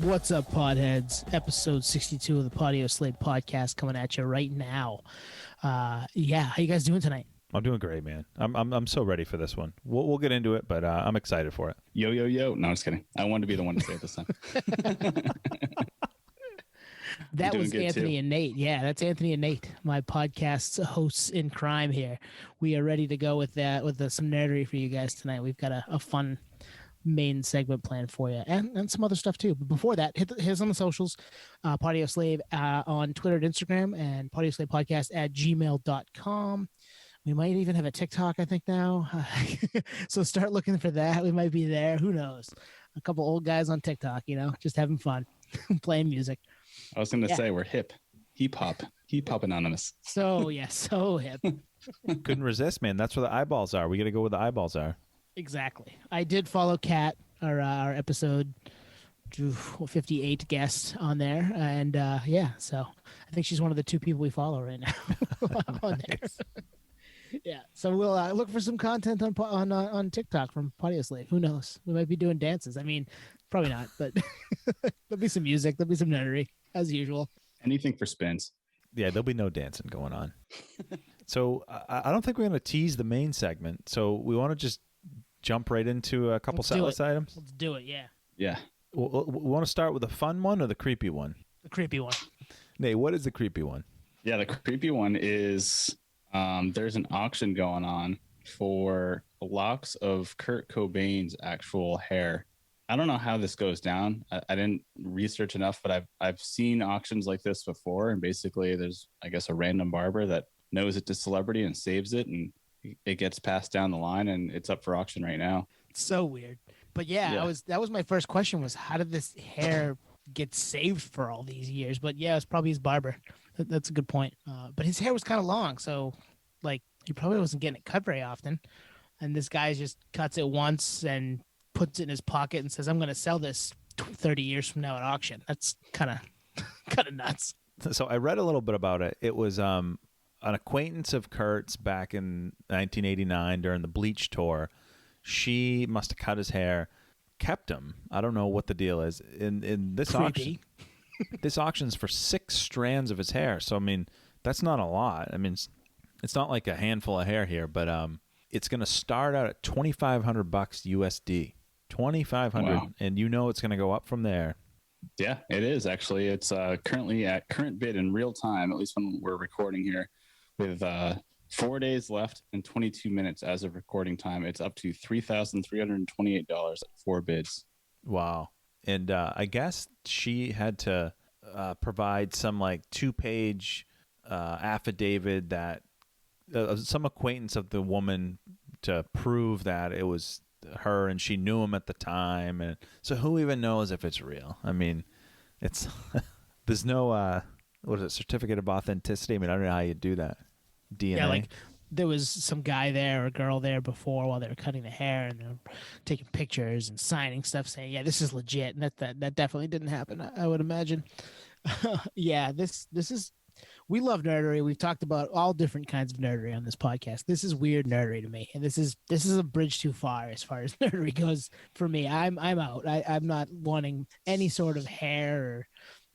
What's up, Podheads? Episode 62 of the Podio Slate podcast coming at you right now. How you guys doing tonight? I'm doing great, man. I'm so ready for this one. We'll get into it, but I'm excited for it. Yo, yo, yo. No, I'm just kidding. I wanted to be the one to say it this time. That was Anthony and Nate. Yeah, that's Anthony and Nate, my podcast's hosts in crime here. We are ready to go with that, with some nerdery for you guys tonight. We've got a fun main segment planned for you and some other stuff too. But before that, hit us on the socials, Podio Slave on Twitter and Instagram, and Podio Slave Podcast at gmail.com. We might even have a TikTok, I think, now. So start looking for that. We might be there. Who knows? A couple old guys on TikTok, just having fun, playing music. I was going to say we're hip hop anonymous. So hip. Couldn't resist, man. That's where the eyeballs are. We got to go where the eyeballs are. Exactly. I did follow Kat, our episode 58 guest on there, and so I think she's one of the two people we follow right now on there. Yeah, so we'll look for some content on TikTok from Podio Slave. Who knows? We might be doing dances. I mean, probably not, but there'll be some music. There'll be some nerdery, as usual. Anything for spins. Yeah, there'll be no dancing going on. So I don't think we're going to tease the main segment. So we want to just jump right into a couple set list items. Let's do it, yeah. Yeah. We want to start with the fun one or the creepy one? The creepy one. Nate, what is the creepy one? Yeah, the creepy one is... there's an auction going on for locks of Kurt Cobain's actual hair. I don't know how this goes down. I didn't research enough, but I've seen auctions like this before. And basically there's, I guess, a random barber that knows it's a celebrity and saves it, and it gets passed down the line, and it's up for auction right now. It's so weird. But yeah, that was my first question, was how did this hair get saved for all these years? But yeah, it's probably his barber. That's a good point. But his hair was kind of long, so he probably wasn't getting it cut very often. And this guy just cuts it once and puts it in his pocket and says, "I'm going to sell this 30 years from now at auction." That's kind of nuts. So I read a little bit about it. It was an acquaintance of Kurt's back in 1989 during the Bleach tour. She must have cut his hair, kept him. I don't know what the deal is. In this auction, this auction's for 6 strands of his hair. So I mean, that's not a lot. I mean, it's not like a handful of hair here, but it's going to start out at $2,500 USD. $2,500, wow. And it's going to go up from there. Yeah, it is actually. It's currently at current bid in real time, at least when we're recording here, with 4 days left and 22 minutes as of recording time. It's up to $3,328 at 4 bids. Wow. And I guess she had to provide some 2-page affidavit that some acquaintance of the woman to prove that it was her and she knew him at the time. And so who even knows if it's real? I mean, it's there's no certificate of authenticity. I mean, I don't know how you do that. DNA. Yeah, there was some guy there or girl there before while they were cutting the hair, and they were taking pictures and signing stuff saying, "Yeah, this is legit." And that definitely didn't happen, I would imagine. Yeah, this is. We love nerdery. We've talked about all different kinds of nerdery on this podcast. This is weird nerdery to me, and this is a bridge too far as nerdery goes for me. I'm out. I'm not wanting any sort of hair or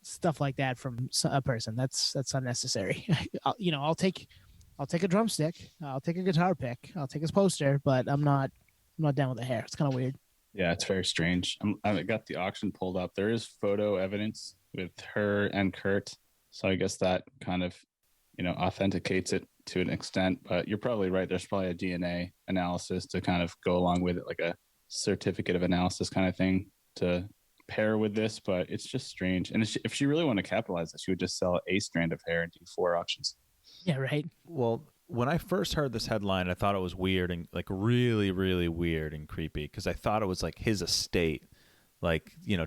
stuff like that from a person. That's unnecessary. I'll take a drumstick. I'll take a guitar pick. I'll take his poster, but I'm not down with the hair. It's kind of weird. Yeah, it's very strange. I got the auction pulled up. There is photo evidence with her and Kurt. So I guess that kind of, authenticates it to an extent. But you're probably right. There's probably a DNA analysis to kind of go along with it, like a certificate of analysis kind of thing to pair with this. But it's just strange. And if she really wanted to capitalize it, she would just sell a strand of hair and do 4 auctions. Yeah, right. Well, when I first heard this headline, I thought it was weird and really, really weird and creepy because I thought it was his estate,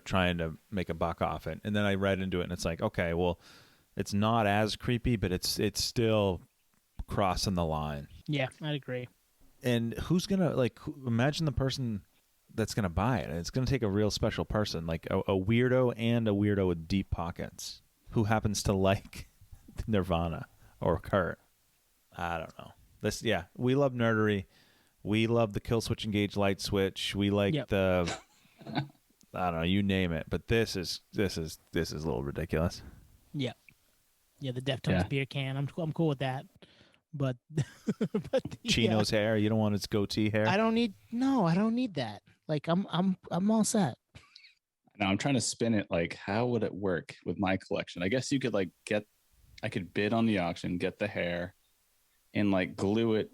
trying to make a buck off it. And then I read into it and it's okay, well, it's not as creepy, but it's still crossing the line. Yeah, I'd agree. And who's going to, imagine the person that's going to buy it. It's going to take a real special person, a weirdo and a weirdo with deep pockets who happens to like Nirvana or Kurt. I don't know. We love nerdery. We love the kill switch engage light switch. We like the I don't know, you name it. But this is a little ridiculous. Yeah. Yeah, the Deftones Yeah. beer can. I'm cool with that. But but Chino's hair. You don't want his goatee hair. I don't need that. Like I'm all set. Now I'm trying to spin it like, how would it work with my collection? I guess you could like I could bid on the auction, get the hair, and like glue it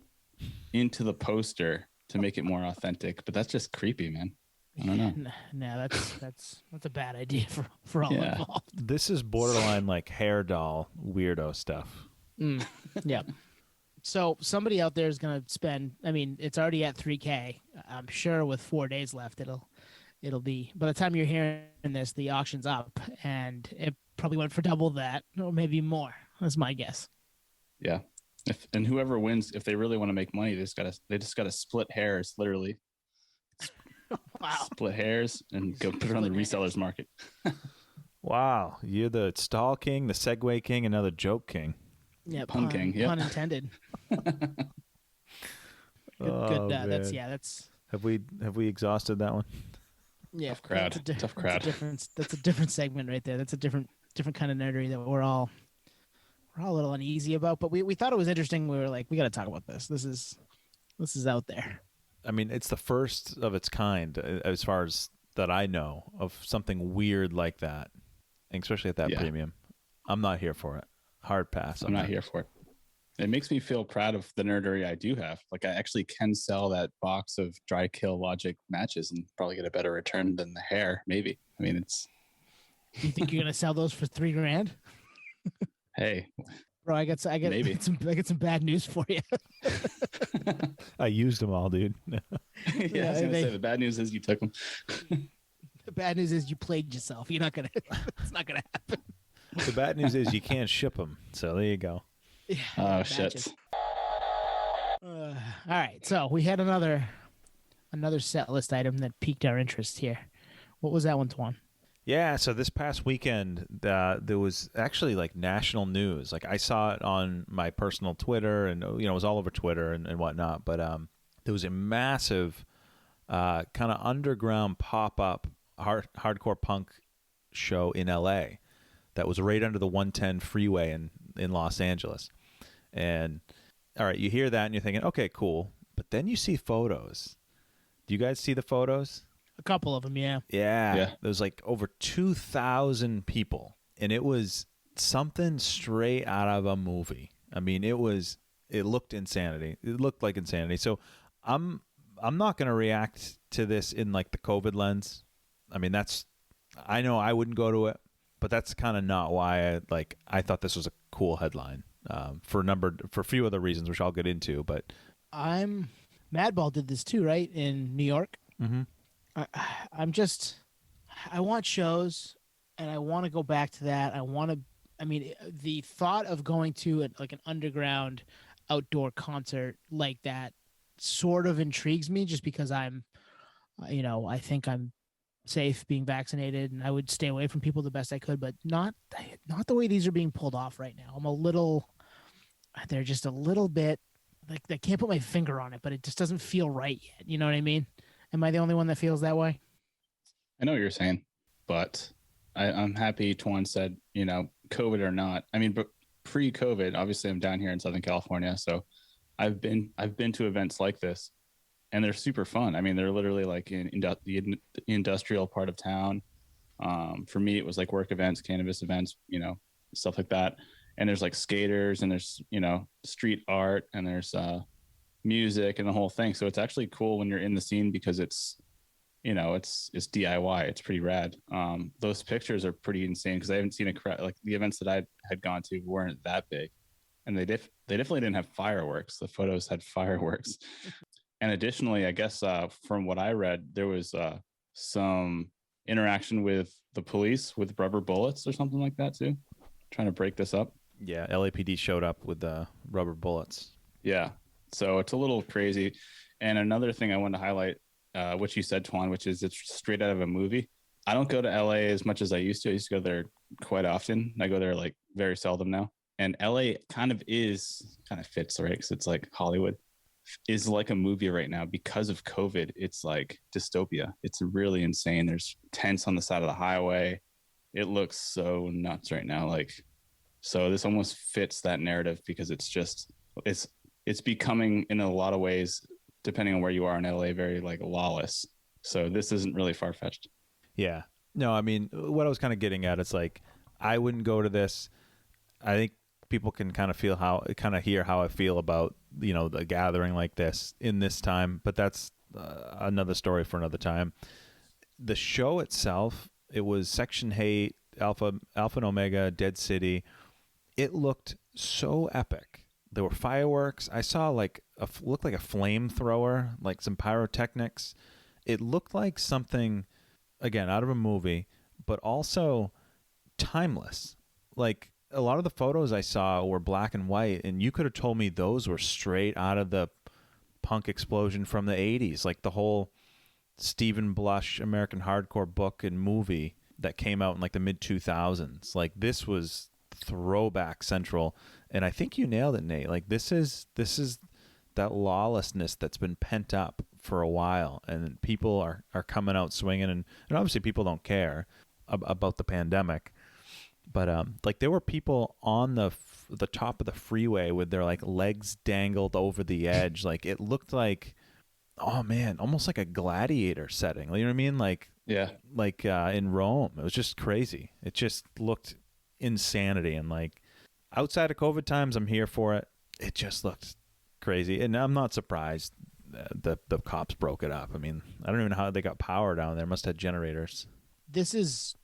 into the poster to make it more authentic. But that's just creepy, man. I don't know. No, that's a bad idea for all involved. This is borderline like hair doll weirdo stuff. Yeah. So somebody out there is gonna spend. I mean, it's already at $3,000. I'm sure with 4 days left, it'll be. By the time you're hearing this, the auction's up, and it probably went for double that, or maybe more. That's my guess. Yeah. And whoever wins, if they really want to make money, they just gotta split hairs, literally. Wow. Split hairs and go put it on the resellers market. Wow, you're the stall king, the Segway king, and now the joke king. Yeah, Pun king. Yep. Pun intended. Good. That's. Have we exhausted that one? Yeah, tough crowd. Tough crowd. That's a different segment right there. That's a different kind of nerdery that we're all a little uneasy about. But we thought it was interesting. We were like, we got to talk about this. This is out there. I mean, it's the first of its kind, as far as that I know, of something weird like that, and especially at that premium. I'm not here for it. Hard pass. I'm not here for it. It makes me feel proud of the nerdery I do have. Like, I actually can sell that box of Dry Kill Logic matches and probably get a better return than the hair. Maybe. I mean, it's. You think you're gonna sell those for $3,000? Hey, bro, I got some bad news for you. I used them all, dude. I was gonna say the bad news is you took them. The bad news is you played yourself. You're not gonna. It's not gonna happen. The bad news is you can't ship them. So there you go. Yeah, oh shit. All right, so we had another set list item that piqued our interest here. What was that one, Twan? Yeah, so this past weekend, there was actually like national news. Like I saw it on my personal Twitter, and it was all over Twitter and whatnot. But there was a massive kind of underground pop-up hardcore punk show in L.A. that was right under the 110 freeway in Los Angeles. And all right, you hear that and you're thinking, okay, cool. But then you see photos. Do you guys see the photos? A couple of them, yeah. Yeah. There was like over 2,000 people, and it was something straight out of a movie. I mean, it looked insanity. It looked like insanity. So I'm not going to react to this in like the COVID lens. I mean, I know I wouldn't go to it, but that's kind of not why I thought this was a cool headline for a few other reasons, which I'll get into. But Madball did this too, right? In New York. Mm-hmm. I want shows, and I want to go back to that. The thought of going to an underground outdoor concert like that sort of intrigues me, just because I think I'm safe being vaccinated, and I would stay away from people the best I could, but not the way these are being pulled off right now. They're just a little bit like, I can't put my finger on it, but it just doesn't feel right yet. You know what I mean? Am I the only one that feels that way? I know what you're saying, but I'm happy Twan said, COVID or not. I mean, but pre-COVID, obviously I'm down here in Southern California, so I've been to events like this, and they're super fun. I mean, they're literally like in the industrial part of town. For me, it was like work events, cannabis events, stuff like that. And there's like skaters, and there's, street art, and there's music and the whole thing. So it's actually cool when you're in the scene, because it's DIY. It's pretty rad. Those pictures are pretty insane, because I haven't seen a crowd. Like, the events that I had gone to weren't that big, and they definitely didn't have fireworks. The photos had fireworks. And additionally, I guess from what I read, there was some interaction with the police with rubber bullets or something like that too, trying to break this up. Yeah, LAPD showed up with rubber bullets. Yeah, so it's a little crazy. And another thing I wanted to highlight, which you said, Twan, which is it's straight out of a movie. I don't go to LA as much as I used to. I used to go there quite often. I go there like very seldom now. And LA kind of fits, right? Because it's like Hollywood. is like a movie right now because of COVID. It's like dystopia. It's really insane. There's tents on the side of the highway. It looks so nuts right now. Like, so this almost fits that narrative because it's becoming in a lot of ways, depending on where you are in LA, very like lawless. So this isn't really far fetched. Yeah. No, I mean, what I was kind of getting at, it's like, I wouldn't go to this. I think people can kind of hear how I feel about, the gathering like this in this time, but that's another story for another time. The show itself, it was Section 8, Alpha and Omega, Dead City. It looked so epic. There were fireworks. I saw looked like a flamethrower, like some pyrotechnics. It looked like something, again, out of a movie, but also timeless. Like, a lot of the photos I saw were black and white, and you could have told me those were straight out of the punk explosion from the 80s, like the whole Stephen Blush American Hardcore book and movie that came out in like the mid 2000s. Like, this was throwback central, and I think you nailed it, Nate. Like, this is that lawlessness that's been pent up for a while, and people are coming out swinging, and obviously people don't care about the pandemic, but like, there were people on the top of the freeway with their like legs dangled over the edge. Like, it looked like, oh man, almost like a gladiator setting. You know what I mean? Like, yeah, like in Rome. It was just crazy. It just looked insanity. And like, outside of COVID times, I'm here for it. It just looked crazy, and I'm not surprised the cops broke it up. I mean, I don't even know how they got power down there. Must have generators. This is,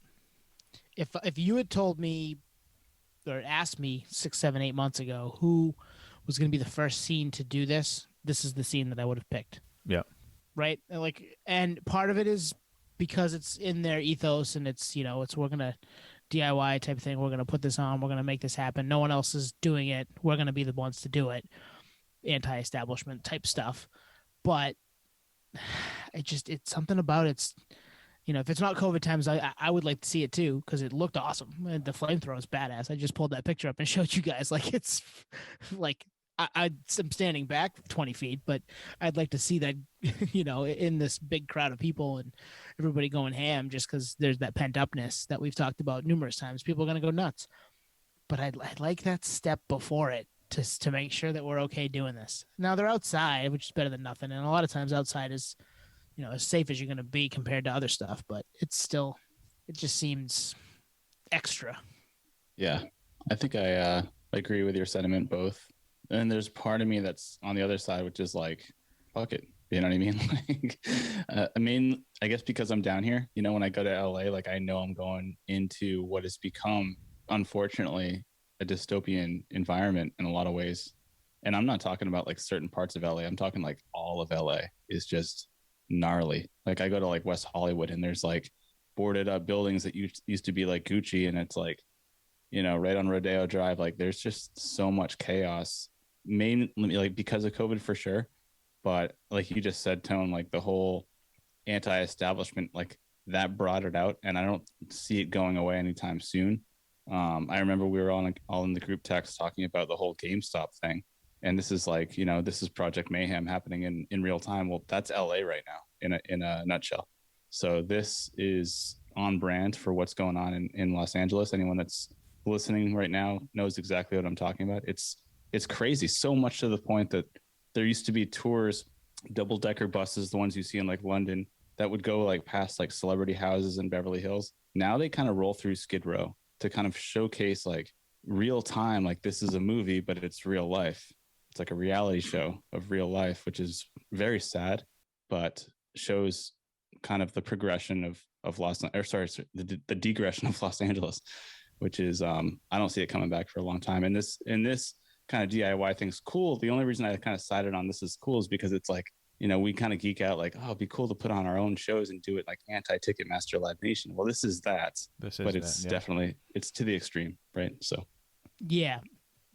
if you had told me or asked me 6, 7, 8 months ago who was going to be the first scene to do this, this is the scene that I would have picked. Yeah. Right. And part of it is because it's in their ethos, and it's we're gonna DIY type thing. We're gonna put this on. We're gonna make this happen. No one else is doing it. We're gonna be the ones to do it. Anti-establishment type stuff. But it's something about it's, if it's not COVID times, I would like to see it too, because it looked awesome. The flamethrower is badass. I just pulled that picture up and showed you guys. Like, it's like, I'm standing back 20 feet, but I'd like to see that, in this big crowd of people and everybody going ham, just because there's that pent upness that we've talked about numerous times. People are going to go nuts. But I'd like that step before it to make sure that we're okay doing this. Now, they're outside, which is better than nothing. And a lot of times outside is, as safe as you're going to be compared to other stuff, but it just seems extra. Yeah, I think I agree with your sentiment both. And there's part of me that's on the other side, which is like, fuck it. You know what I mean? Like, I guess because I'm down here, when I go to LA, like, I know I'm going into what has become, unfortunately, a dystopian environment in a lot of ways. And I'm not talking about like certain parts of LA. I'm talking like all of LA is just gnarly. Like, I go to like West Hollywood, and there's like boarded up buildings that used to be like Gucci, and it's like, right on Rodeo Drive. Like, there's just so much chaos, mainly like because of COVID for sure. But like you just said, Tone, like the whole anti-establishment, like that brought it out, and I don't see it going away anytime soon. I remember we were all in the group text talking about the whole GameStop thing. And this is like, this is Project Mayhem happening in real time. Well, that's LA right now in a nutshell. So this is on brand for what's going on in Los Angeles. Anyone that's listening right now knows exactly what I'm talking about. It's crazy. So much to the point that there used to be tours, double-decker buses, the ones you see in like London, that would go like past like celebrity houses in Beverly Hills. Now they kind of roll through Skid Row to kind of showcase like real time, like this is a movie, but it's real life. It's like a reality show of real life, which is very sad, but shows kind of the progression of the degression of Los Angeles, which is I don't see it coming back for a long time. And this kind of DIY thing's cool. The only reason I kind of sided on this is cool is because it's like, we kind of geek out like, oh, it'd be cool to put on our own shows and do it like anti-Ticketmaster Live Nation. Well, this is that. But it's definitely, it's to the extreme, right? So yeah,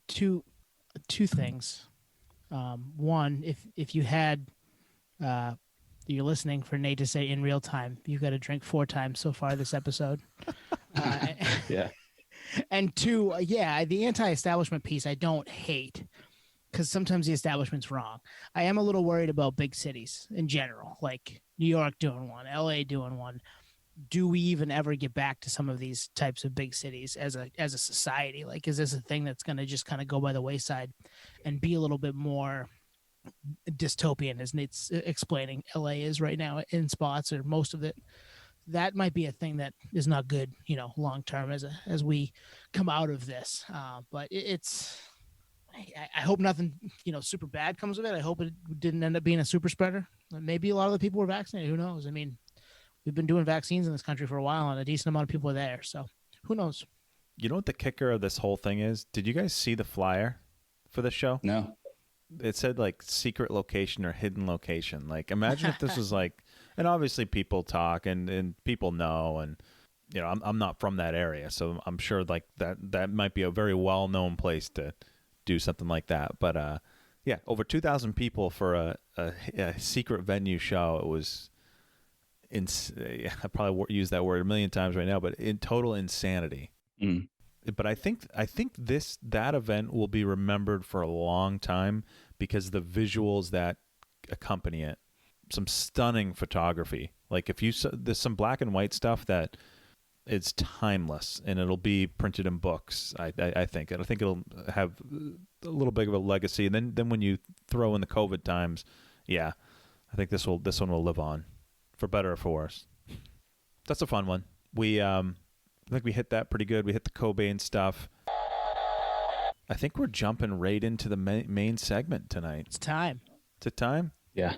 two things. One, if you had you're listening for Nate to say in real time, you've got to drink 4 times so far this episode. Yeah. And two, the anti-establishment piece I don't hate, because sometimes the establishment's wrong. I am a little worried about big cities in general, like New York doing one, LA doing one. Do we even ever get back to some of these types of big cities as a society? Like, is this a thing that's going to just kind of go by the wayside and be a little bit more dystopian, as Nate's explaining LA is right now in spots, or most of it? That might be a thing that is not good, long term as we come out of this. But it's I hope nothing, super bad comes of it. I hope it didn't end up being a super spreader. Maybe a lot of the people were vaccinated. Who knows? I mean, we've been doing vaccines in this country for a while, and a decent amount of people are there. So who knows? You know what the kicker of this whole thing is? Did you guys see the flyer for the show? No. It said like secret location or hidden location. Like, imagine if this was like, and obviously people talk and people know, and I'm not from that area, so I'm sure like that might be a very well known place to do something like that. But yeah, over 2,000 people for a secret venue show. It was I probably use that word a million times right now, but in total insanity. Mm. But I think that event will be remembered for a long time because the visuals that accompany it, some stunning photography. Like there's some black and white stuff that it's timeless, and it'll be printed in books. I think it'll have a little bit of a legacy. And then when you throw in the COVID times, yeah, I think this one will live on, for better or for worse. That's a fun one. I think we hit that pretty good. We hit the Cobain stuff. I think we're jumping right into the main segment tonight. It's time. Is it time? Yeah.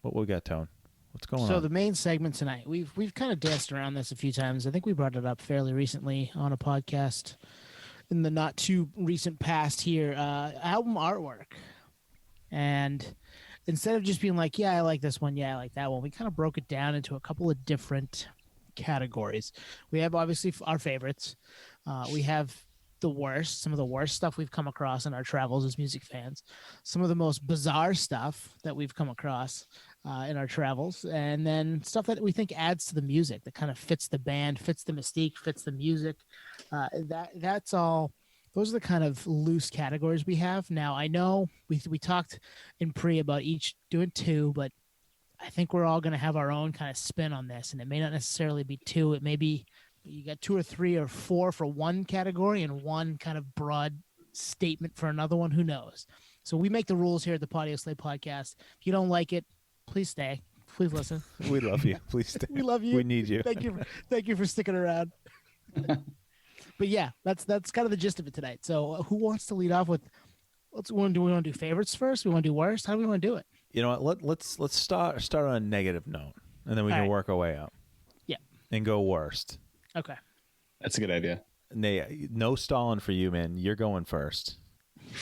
What we got, Tone? What's going on? So the main segment tonight, we've kind of danced around this a few times. I think we brought it up fairly recently on a podcast in the not too recent past here. Album artwork. And instead of just being like, yeah, I like this one, yeah, I like that one, we kind of broke it down into a couple of different categories. We have obviously our favorites. We have some of the worst stuff we've come across in our travels as music fans, some of the most bizarre stuff that we've come across in our travels, and then stuff that we think adds to the music, that kind of fits the band, fits the mystique, fits the music. That's all. Those are the kind of loose categories we have. Now, I know we talked in pre about each doing two, but I think we're all going to have our own kind of spin on this, and it may not necessarily be two. It may be you got 2 or 3 or 4 for one category and one kind of broad statement for another one. Who knows? So we make the rules here at the Patio Slate podcast. If you don't like it, please stay. Please listen. We love you. Please stay. We love you. We need you. Thank you for sticking around. But yeah, that's kind of the gist of it tonight. So who wants to lead off with? Do we want to do favorites first? We want to do worst? How do we want to do it? You know what? Let's start on a negative note, and then we can work our way up. Yeah. And go worst. Okay. That's a good idea. No stalling for you, man. You're going first.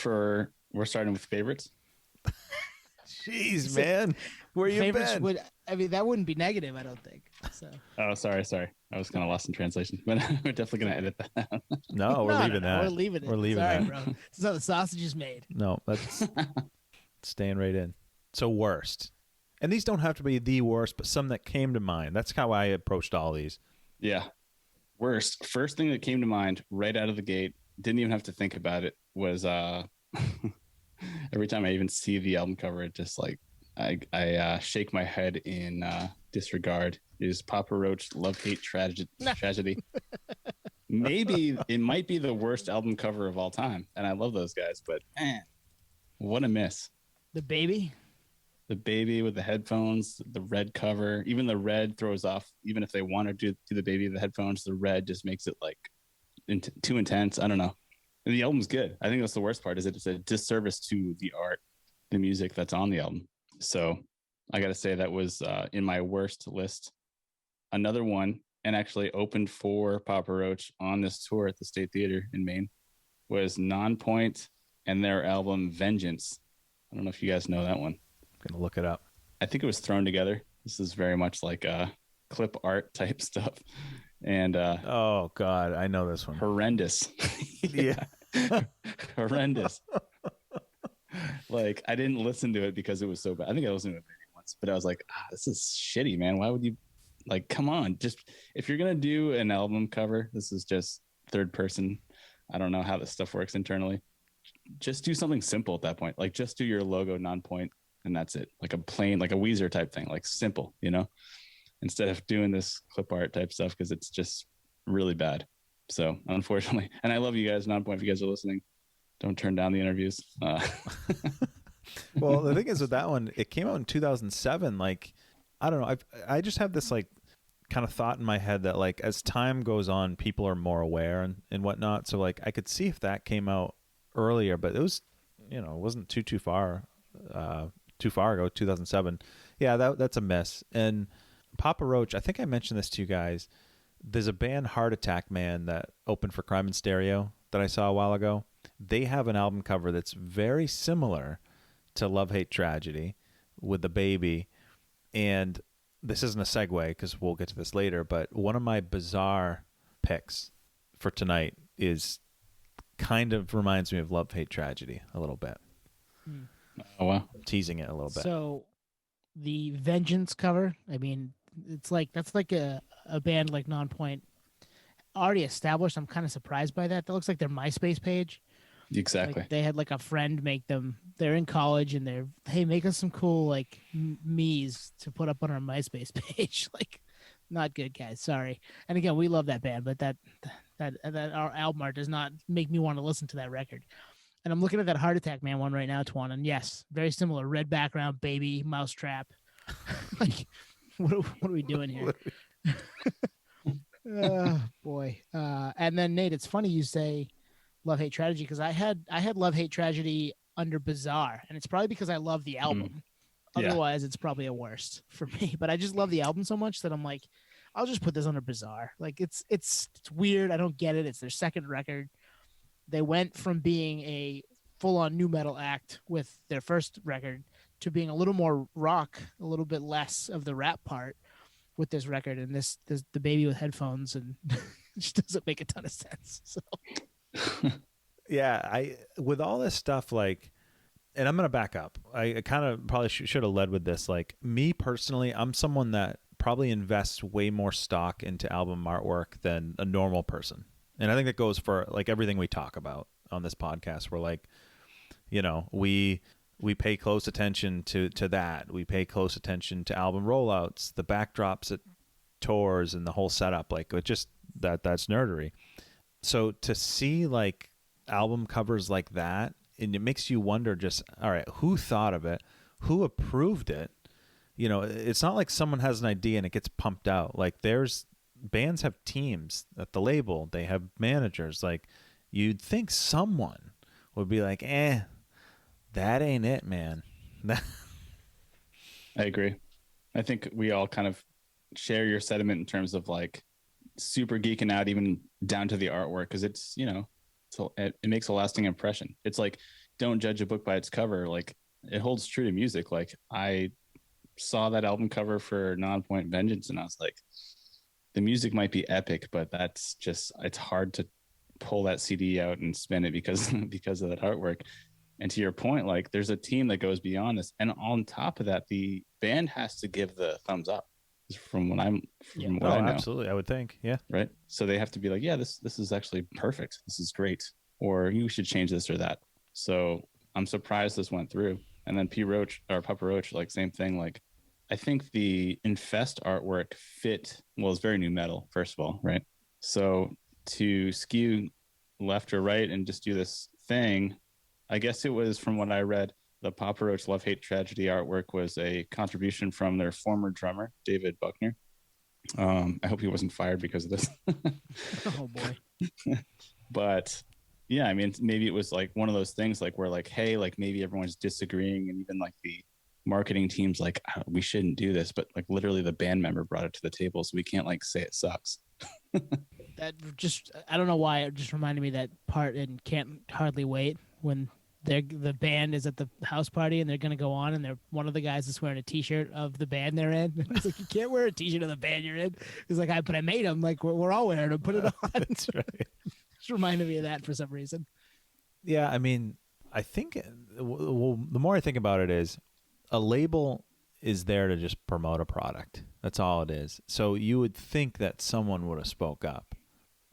We're starting with favorites. Jeez, man. Where you favorites been? That wouldn't be negative, I don't think. So. Oh, sorry. I was kind of lost in translation, but we're definitely going to edit that out. No, we're leaving that. We're leaving it. We're leaving Sorry, that. bro. This is how the sausage is made. No, that's staying right in. So worst. And these don't have to be the worst, but some that came to mind. That's how I approached all these. Yeah. Worst. First thing that came to mind right out of the gate, didn't even have to think about it, was every time I even see the album cover, it just like I shake my head in disregard, is Papa Roach Love Hate Tragedy. Maybe it might be the worst album cover of all time, and I love those guys, but man, what a miss. The baby with the headphones, the red cover, even the red throws off. Even if they want to do the baby with the headphones, the red just makes it like too intense. I don't know. And the album's good. I think that's the worst part, is it's a disservice to the art, the music that's on the album. So I got to say that was in my worst list. Another one, and actually opened for Papa Roach on this tour at the State Theater in Maine, was Nonpoint and their album Vengeance. I don't know if you guys know that one. I'm gonna look it up. I think it was thrown together. This is very much like clip art type stuff. And oh God, I know this one. Horrendous. Yeah. Horrendous. Like, I didn't listen to it because it was so bad. I think I listened to it maybe once, but I was like, this is shitty, man. Why would you, like, come on, just if you're gonna do an album cover, this is just third person. I don't know how this stuff works internally. just do something simple at that point. Like just do your logo Nonpoint and that's it. Like a plain, like a Weezer type thing, like simple, you know, instead of doing this clip art type stuff because it's just really bad. So unfortunately, and I love you guys, Nonpoint, if you guys are listening, don't turn down the interviews. Well, the thing is with that one, it came out in 2007. Like, I don't know. I just have this like kind of thought in my head that like as time goes on, people are more aware and whatnot. So like I could see if that came out earlier, but it was, you know, it wasn't too far ago, 2007. Yeah, that's a miss. And Papa Roach, I think I mentioned this to you guys. There's a band, Heart Attack Man, that opened for Crime and Stereo that I saw a while ago. They have an album cover that's very similar to Love Hate Tragedy with the baby. And this isn't a segue because we'll get to this later, but one of my bizarre picks for tonight is kind of reminds me of Love Hate Tragedy a little bit. Oh wow. I'm teasing it a little bit. So the Vengeance cover, I mean, it's like that's like a band like Nonpoint already established. I'm kind of surprised by that. That looks like their MySpace page. Exactly. Like they had like a friend make them. They're in college and they're, hey, make us some cool like me's to put up on our MySpace page. Like, not good, guys. Sorry. And again, we love that band, but that our album art does not make me want to listen to that record. And I'm looking at that Heart Attack Man one right now, Twan, and yes, very similar. Red background, baby, mousetrap. Like, what are we doing here? Boy. And then Nate, it's funny you say Love Hate Tragedy because I had Love Hate Tragedy under Bizarre, and it's probably because I love the album. Yeah. Otherwise, it's probably a worst for me. But I just love the album so much that I'm like, I'll just put this under Bizarre. Like it's weird. I don't get it. It's their second record. They went from being a full-on nu metal act with their first record to being a little more rock, a little bit less of the rap part with this record. And this the baby with headphones, and it just doesn't make a ton of sense. So. Yeah, I with all this stuff, like, and I'm gonna back up. I kind of probably should have led with this. Like, me personally, I'm someone that probably invests way more stock into album artwork than a normal person, and I think that goes for like everything we talk about on this podcast. We're like, you know, we pay close attention to that. We pay close attention to album rollouts, the backdrops at tours, and the whole setup. Like, it just that's nerdery. So to see like album covers like that, and it makes you wonder just, all right, who thought of it? Who approved it? You know, it's not like someone has an idea and it gets pumped out. Like bands have teams at the label. They have managers. Like, you'd think someone would be like, that ain't it, man. I agree. I think we all kind of share your sentiment in terms of like super geeking out even down to the artwork because it's, you know, so it makes a lasting impression. It's like, don't judge a book by its cover. Like, it holds true to music. Like, I saw that album cover for Nonpoint Vengeance and I was like, the music might be epic, but that's just, it's hard to pull that CD out and spin it because of that artwork. And to your point, like, there's a team that goes beyond this, and on top of that, the band has to give the thumbs up. From what I know. Absolutely, I would think, yeah, right. So they have to be like, yeah, this is actually perfect. This is great, or you should change this or that. So I'm surprised this went through. And then Papa Roach, like same thing. Like, I think the Infest artwork fit well. It's very nu metal, first of all, right? So to skew left or right and just do this thing, I guess it was from what I read. The Papa Roach Love Hate Tragedy artwork was a contribution from their former drummer, David Buckner. I hope he wasn't fired because of this. Oh, boy. But yeah, I mean, maybe it was like one of those things like where like, hey, like maybe everyone's disagreeing and even like the marketing team's like, we shouldn't do this. But like literally the band member brought it to the table. So we can't like say it sucks. That just, I don't know why, it just reminded me of that part in Can't Hardly Wait when the band is at the house party and they're going to go on and one of the guys is wearing a t-shirt of the band they're in. It's like, you can't wear a t-shirt of the band you're in. He's like, but I made them. Like, we're all wearing them. Put it on. That's right. Just reminded me of that for some reason. Yeah, I mean, I think the more I think about it is a label is there to just promote a product. That's all it is. So you would think that someone would have spoke up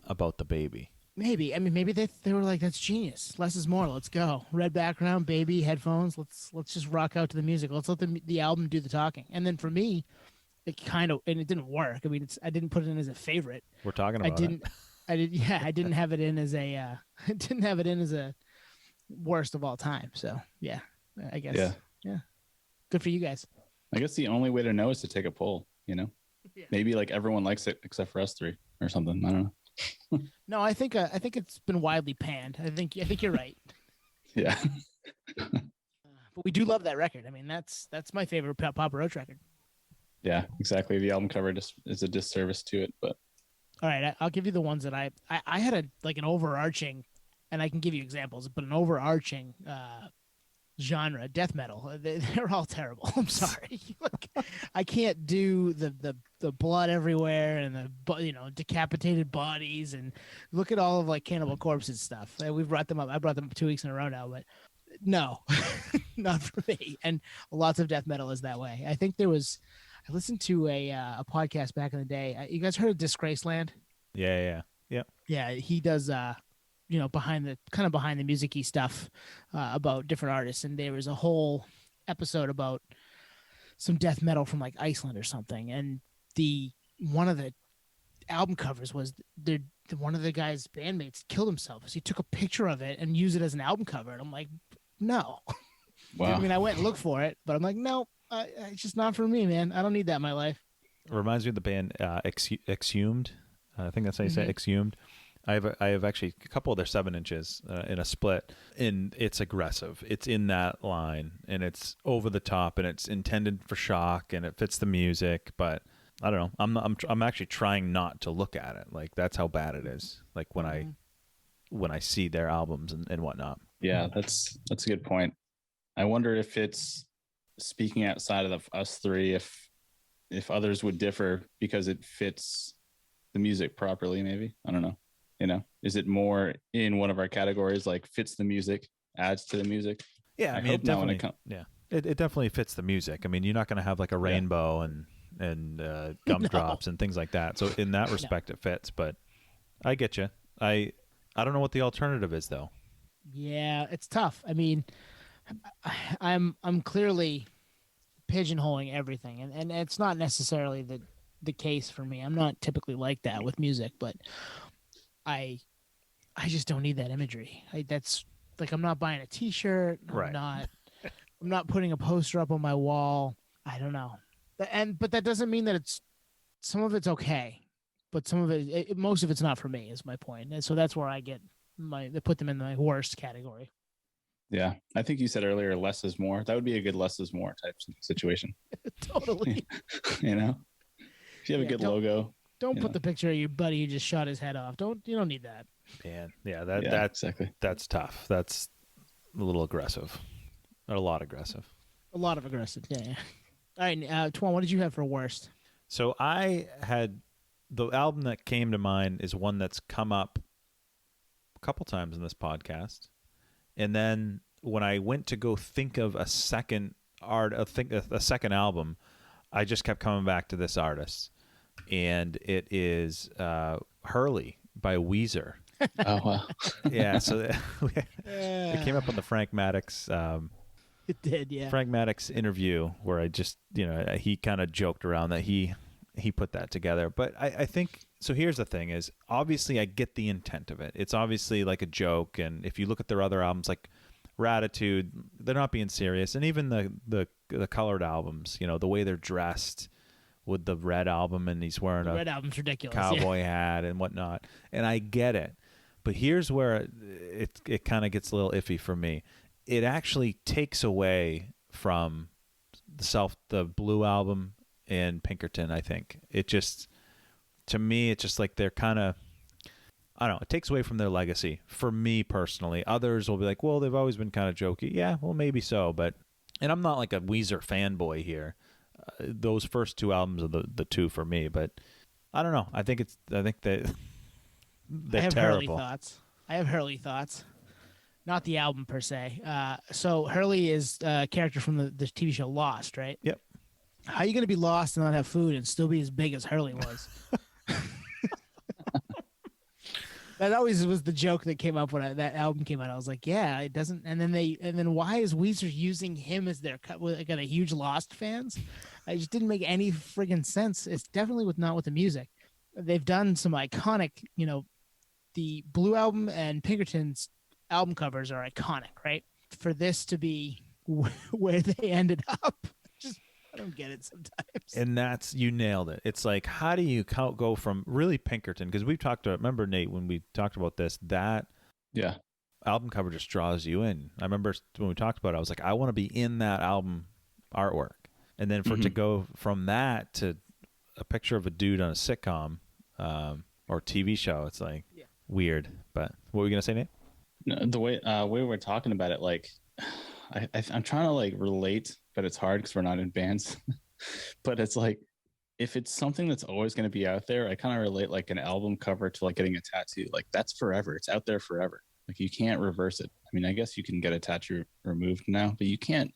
about the baby. Maybe. I mean, maybe they were like, that's genius. Less is more. Let's go. Red background, baby, headphones. Let's just rock out to the music. Let's let the album do the talking. And then for me, it kind of, and it didn't work. I mean, I didn't put it in as a favorite. We're talking about it. I didn't have it in as a I didn't have it in as a worst of all time. So yeah, I guess. Yeah. Good for you guys. I guess the only way to know is to take a poll, Yeah. Maybe like everyone likes it except for us three or something. I don't know. No, I think it's been widely panned. I think you're right. Yeah. But we do love that record. I mean, that's my favorite Papa Roach record. Yeah, exactly. The album cover just is a disservice to it, but all right, I'll give you the ones that I had an overarching, and I can give you examples, but an overarching genre, death metal. They're all terrible. I'm sorry. I can't do the blood everywhere and the decapitated bodies, and look at all of like Cannibal Corpse's stuff. We've brought them up. I brought them up 2 weeks in a row now, but no, not for me. And lots of death metal is that way. I think I listened to a podcast back in the day. You guys heard of Disgraceland? Yeah. Yeah, he does behind the music-y stuff about different artists, and there was a whole episode about some death metal from like Iceland or something, and one of the album covers was one of the guy's bandmates killed himself, so he took a picture of it and used it as an album cover, and I'm like, no. Wow. I mean, I went and looked for it, but I'm like, no, it's just not for me, man. I don't need that in my life. It reminds me of the band Exhumed. I think that's how you say it, Exhumed. I have actually a couple of their 7 inches in a split, and it's aggressive. It's in that line, and it's over the top, and it's intended for shock, and it fits the music. But I don't know. I'm actually trying not to look at it. Like, that's how bad it is. Like when I see their albums and whatnot. Yeah, that's a good point. I wonder if it's speaking outside of us three, if others would differ because it fits the music properly. Maybe, I don't know. Is it more in one of our categories, like fits the music, adds to the music? Yeah, I mean, it definitely fits the music. I mean, you're not going to have like a rainbow and gumdrops and things like that. So in that respect, it fits. But I get you. I don't know what the alternative is, though. Yeah, it's tough. I mean, I'm clearly pigeonholing everything, and it's not necessarily the case for me. I'm not typically like that with music, but I just don't need that imagery. That's like, I'm not buying a T-shirt. Right. I'm not putting a poster up on my wall. I don't know. But that doesn't mean that some of it's okay, but some of most of it's not for me, is my point. And so that's where I get they put them in my worst category. Yeah. I think you said earlier, less is more. That would be a good less is more type situation. Totally. If you have a good logo. Don't put the picture of your buddy who just shot his head off. You don't need that. Man, that's exactly. That's tough. That's a little aggressive. A lot aggressive. A lot of aggressive. Yeah. All right, Twan, what did you have for worst? So I had the album that came to mind is one that's come up a couple times in this podcast, and then when I went to go think of a second album, I just kept coming back to this artist. And it is Hurley by Weezer. Oh, wow. Yeah, so it came up on the Frank Maddox. It did, yeah. Frank Maddox interview where I just, he kind of joked around that he put that together. But I think, so here's the thing is, obviously I get the intent of it. It's obviously like a joke. And if you look at their other albums like Ratitude, they're not being serious. And even the colored albums, the way they're dressed, with the Red album, and he's wearing Red album's ridiculous, cowboy hat and whatnot. And I get it. But here's where it kind of gets a little iffy for me. It actually takes away from the Blue album and Pinkerton, I think. It just, to me, it's just like they're kind of, I don't know, it takes away from their legacy. For me personally, others will be like, well, they've always been kind of jokey. Yeah, well, maybe so. And I'm not like a Weezer fanboy here. Those first 2 albums are the 2 for me, but I don't know. I think they're terrible. I have Hurley thoughts, not the album per se. So Hurley is a character from the TV show Lost, right? Yep. How are you going to be lost and not have food and still be as big as Hurley was? That always was the joke that came up when that album came out. I was like, yeah, it doesn't. And then why is Weezer using him as their cut? I got a huge Lost fans. It just didn't make any friggin' sense. It's definitely not with the music. They've done some iconic, the Blue Album and Pinkerton's album covers are iconic, right? For this to be where they ended up, just I don't get it sometimes. And you nailed it. It's like, how do you go from really Pinkerton? Because we've talked about, remember, Nate, when we talked about this, that album cover just draws you in. I remember when we talked about it, I was like, I want to be in that album artwork. And then for it to go from that to a picture of a dude on a sitcom or TV show, it's like weird. But what were we going to say, Nate? No, the way we're talking about it, like, I'm trying to like relate, but it's hard because we're not in bands. But it's like, if it's something that's always going to be out there, I kind of relate like an album cover to like getting a tattoo. Like, that's forever. It's out there forever. Like, you can't reverse it. I mean, I guess you can get a tattoo removed now, but you can't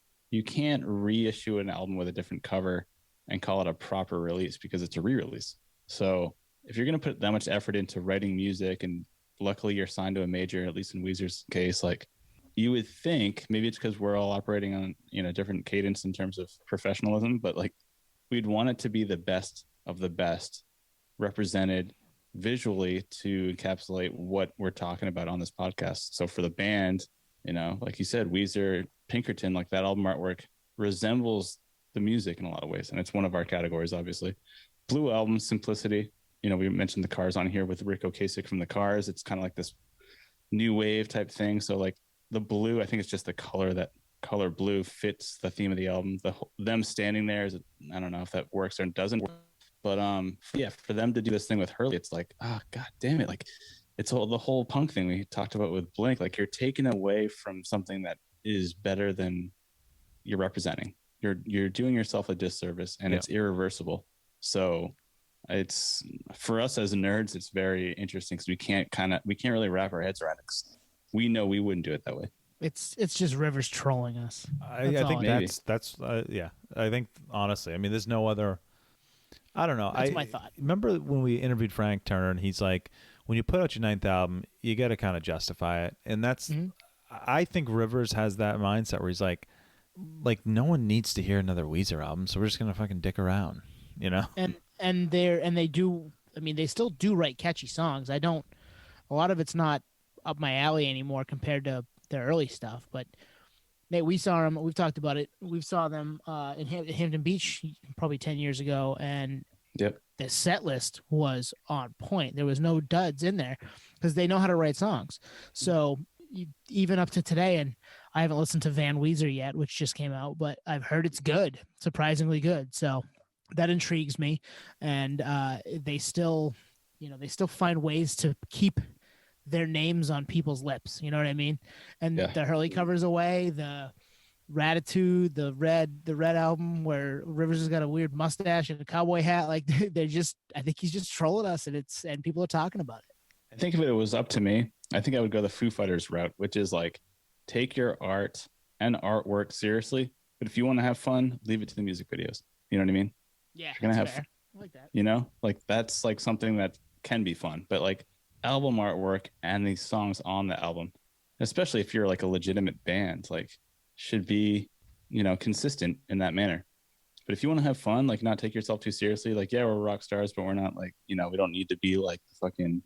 reissue an album with a different cover and call it a proper release because it's a re-release. So if you're going to put that much effort into writing music, and luckily you're signed to a major, at least in Weezer's case, like, you would think, maybe it's because we're all operating on, different cadence in terms of professionalism, but like, we'd want it to be the best of the best represented visually to encapsulate what we're talking about on this podcast. So for the band, like you said, Weezer, Pinkerton, like that album artwork resembles the music in a lot of ways. And it's one of our categories, obviously. Blue Album, simplicity. We mentioned the Cars on here with Rick Ocasek from the Cars. It's kind of like this new wave type thing. So like the blue, I think it's just the color blue fits the theme of the album. Them standing there is, I don't know if that works or doesn't work. But for them to do this thing with Hurley, it's like, god damn it. Like, it's the whole punk thing we talked about with Blink. Like, you're taking away from something that is better than you're representing. You're doing yourself a disservice, and it's irreversible. So it's, for us as nerds, it's very interesting because we can't really wrap our heads around it. We know we wouldn't do it that way. It's just Rivers trolling us. I think that's I think, honestly, I mean, there's no other. I don't know. That's my thought. Remember when we interviewed Frank Turner, and he's like, when you put out your 9th album, you got to kind of justify it. And that's, I think Rivers has that mindset where he's like, no one needs to hear another Weezer album, so we're just going to fucking dick around, And they do, I mean, they still do write catchy songs. A lot of it's not up my alley anymore compared to their early stuff, but Nate, we saw them. We've talked about it. We saw them in Hampton Beach probably 10 years ago, and the set list was on point. There was no duds in there because they know how to write songs. So even up to today, and I haven't listened to Van Weezer yet, which just came out, but I've heard it's good, surprisingly good. So that intrigues me, and they still find ways to keep their names on people's lips. You know what I mean? And the Hurley covers away, the Ratitude, the red album where Rivers has got a weird mustache and a cowboy hat. Like, I think he's just trolling us, and people are talking about it. I think if it was up to me, I think I would go the Foo Fighters route, which is like, take your art and artwork seriously, but if you want to have fun, leave it to the music videos. You know what I mean? Yeah. You're gonna have fair. I like that. Like, that's like something that can be fun, but like, album artwork and these songs on the album, especially if you're like a legitimate band, like, should be, consistent in that manner. But if you want to have fun, like, not take yourself too seriously, like, yeah, we're rock stars, but we're not like, we don't need to be like the fucking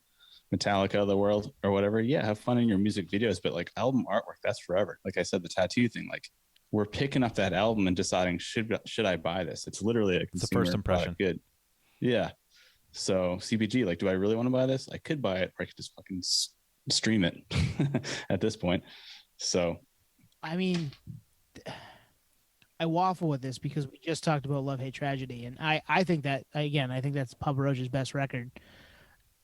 Metallica of the world or whatever. Yeah, have fun in your music videos, but like, album artwork, that's forever. Like I said, the tattoo thing, like, we're picking up that album and deciding, should I buy this? It's literally a consumer first impression. Good. Yeah. So CBG, like, do I really want to buy this? I could buy it, or I could just fucking stream it at this point. So, I mean, I waffle with this because we just talked about Love Hate Tragedy, and I think that's Papa Roach's best record,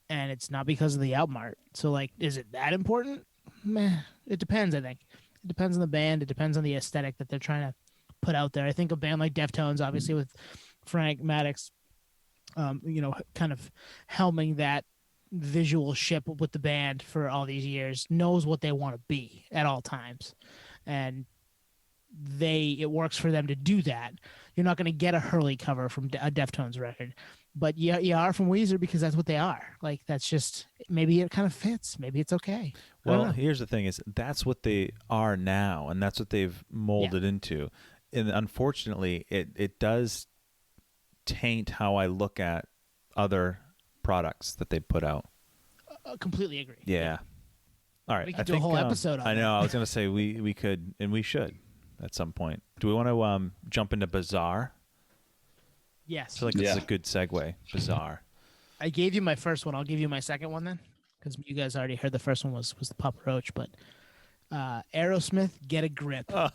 and it's not because of the album art. So, like, is it that important? Meh. It depends. I think it depends on the band. It depends on the aesthetic that they're trying to put out there. I think a band like Deftones, obviously with Frank Maddox, kind of helming that visual ship with the band for all these years, knows what they want to be at all times, and it works for them to do that. You're not going to get a Hurley cover from a Deftones record. but you are from Weezer because that's what they are. Like that's just maybe it kind of fits. Maybe it's okay. Well, here's the thing: is that's what they are now, and that's what they've molded into. And unfortunately, it does taint how I look at other products that they put out. Completely agree. Yeah. All right. We could do a whole episode on I know. that. I was going to say we could and we should at some point. Do we want to jump into Bizarre? Yes. I feel like this is a good segue. Bizarre. I gave you my first one. I'll give you my second one then, because you guys already heard the first one was the Papa Roach, but Aerosmith, Get a Grip. Oh,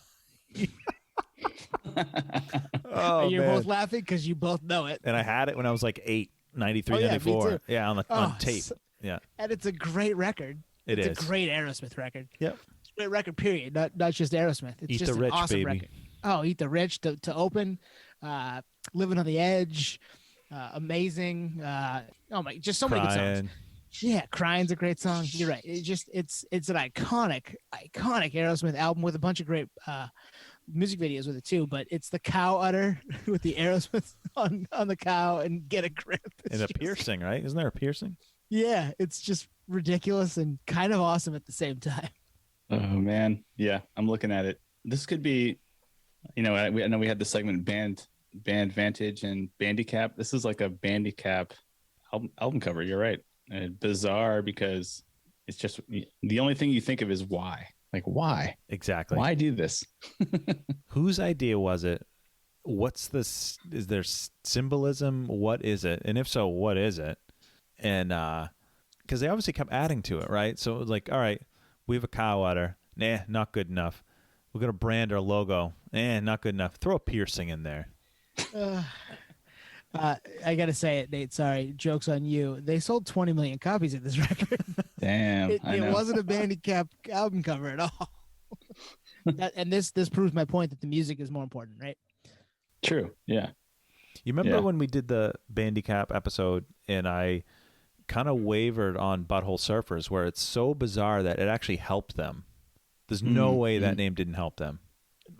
You're man. both laughing because you both know it. And I had it when I was like 8, 93, Oh, yeah, me 94. too. Yeah, on tape. Yeah. And it's a great record. It's is. a great Aerosmith record. Yep. It's a great record, period. Not just Aerosmith. It's Eat just the an Rich, awesome baby. record. Oh, Eat the Rich to open. Living on the Edge. Amazing. Oh my, just so many good songs. Crying. Yeah, Crying's a great song. You're right. It's an iconic Aerosmith album with a bunch of great music videos with it too. But it's the cow udder with the Aerosmith on the cow and Get a Grip. And a piercing, right? Isn't there a piercing? Yeah, it's just ridiculous and kind of awesome at the same time. Oh man, yeah, I'm looking at it. This could be, I know we had the segment band Vantage and Bandicap. This is like a Bandicap album cover. You're right. Bizarre because it's just the only thing you think of is why. Like why? Exactly. Why do this? Whose idea was it? What's this? Is there symbolism? What is it? And if so, what is it? And because they obviously kept adding to it, right? So it was like, all right, we have a cow udder. Nah, not good enough. We're gonna brand our logo. Not good enough. Throw a piercing in there. I gotta say it, Nate. Sorry, joke's on you. They sold 20 million copies of this record. Damn, It wasn't a Bandicap album cover at all. And this proves my point that the music is more important, right? True. Yeah. You remember when we did the Bandicap episode and I kind of wavered on Butthole Surfers, where it's so bizarre that it actually helped them. There's no way that name didn't help them.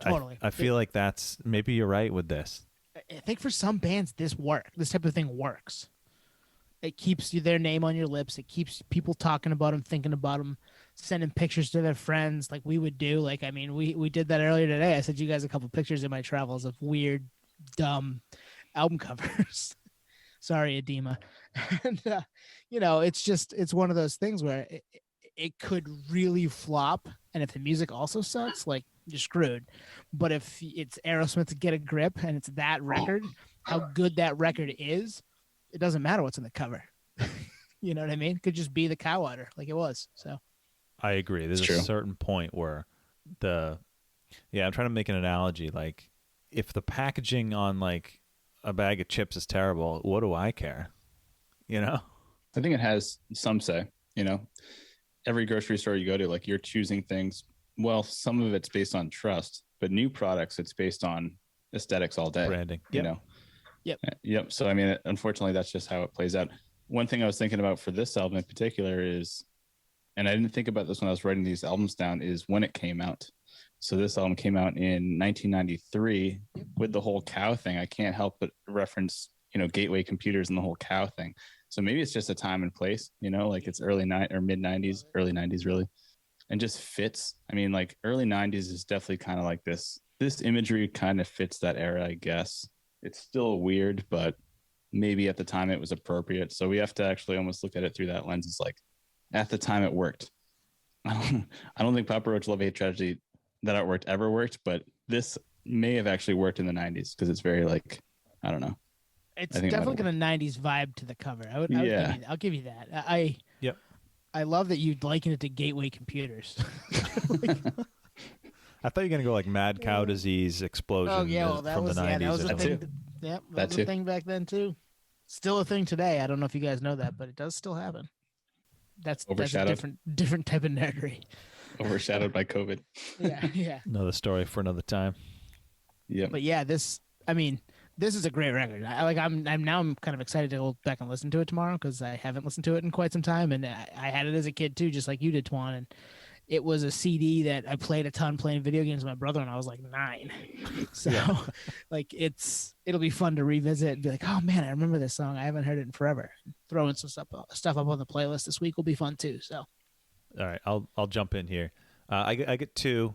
Totally. I feel like that's maybe you're right with this. I think for some bands, this type of thing works. It keeps their name on your lips. It keeps people talking about them, thinking about them, sending pictures to their friends like we would do. Like, I mean, we did that earlier today. I sent you guys a couple pictures in my travels of weird, dumb album covers. Sorry, edema. And, it's one of those things where it could really flop. And if the music also sucks, like, you're screwed. But if it's Aerosmith to Get a Grip and it's that record, how good that record is, it doesn't matter what's in the cover. You know what I mean? It could just be the cow udder like it was. So I agree. There's a certain point where I'm trying to make an analogy. Like, if the packaging on like a bag of chips is terrible, what do I care? You know? I think it has some say, every grocery store you go to, like, you're choosing things. Well, some of it's based on trust, but new products, it's based on aesthetics all day. Branding. Yep. So, I mean, unfortunately, that's just how it plays out. One thing I was thinking about for this album in particular is, and I didn't think about this when I was writing these albums down, is when it came out. So this album came out in 1993 with the whole cow thing. I can't help but reference, Gateway Computers and the whole cow thing. So maybe it's just a time and place, like it's early mid 90s, early 90s really, and just fits. I mean, like early 90s is definitely kind of like this imagery kind of fits that era, I guess. It's still weird, but maybe at the time it was appropriate. So we have to actually almost look at it through that lens. It's like, at the time it worked. I don't think Papa Roach Love Hate Tragedy, that artwork ever worked, but this may have actually worked in the 90s because it's very like, I don't know. It's definitely got a 90s vibe to the cover. I'll give you that. I love that you liken it to Gateway Computers. I thought you were going to go like mad cow disease explosion from the 90s. That was a thing. That was a thing back then too. Still a thing today. I don't know if you guys know that, but it does still happen. That's a different type of nerdery. Overshadowed by COVID. Yeah. Another story for another time. Yeah. But yeah, this is a great record. I'm kind of excited to go back and listen to it tomorrow because I haven't listened to it in quite some time, and I had it as a kid too, just like you did, Twan. And it was a CD that I played a ton playing video games with my brother when I was like 9. So like it'll be fun to revisit and be like, oh man, I remember this song. I haven't heard it in forever. Throwing some stuff up on the playlist this week will be fun too. So All right, I'll jump in here. I get 2.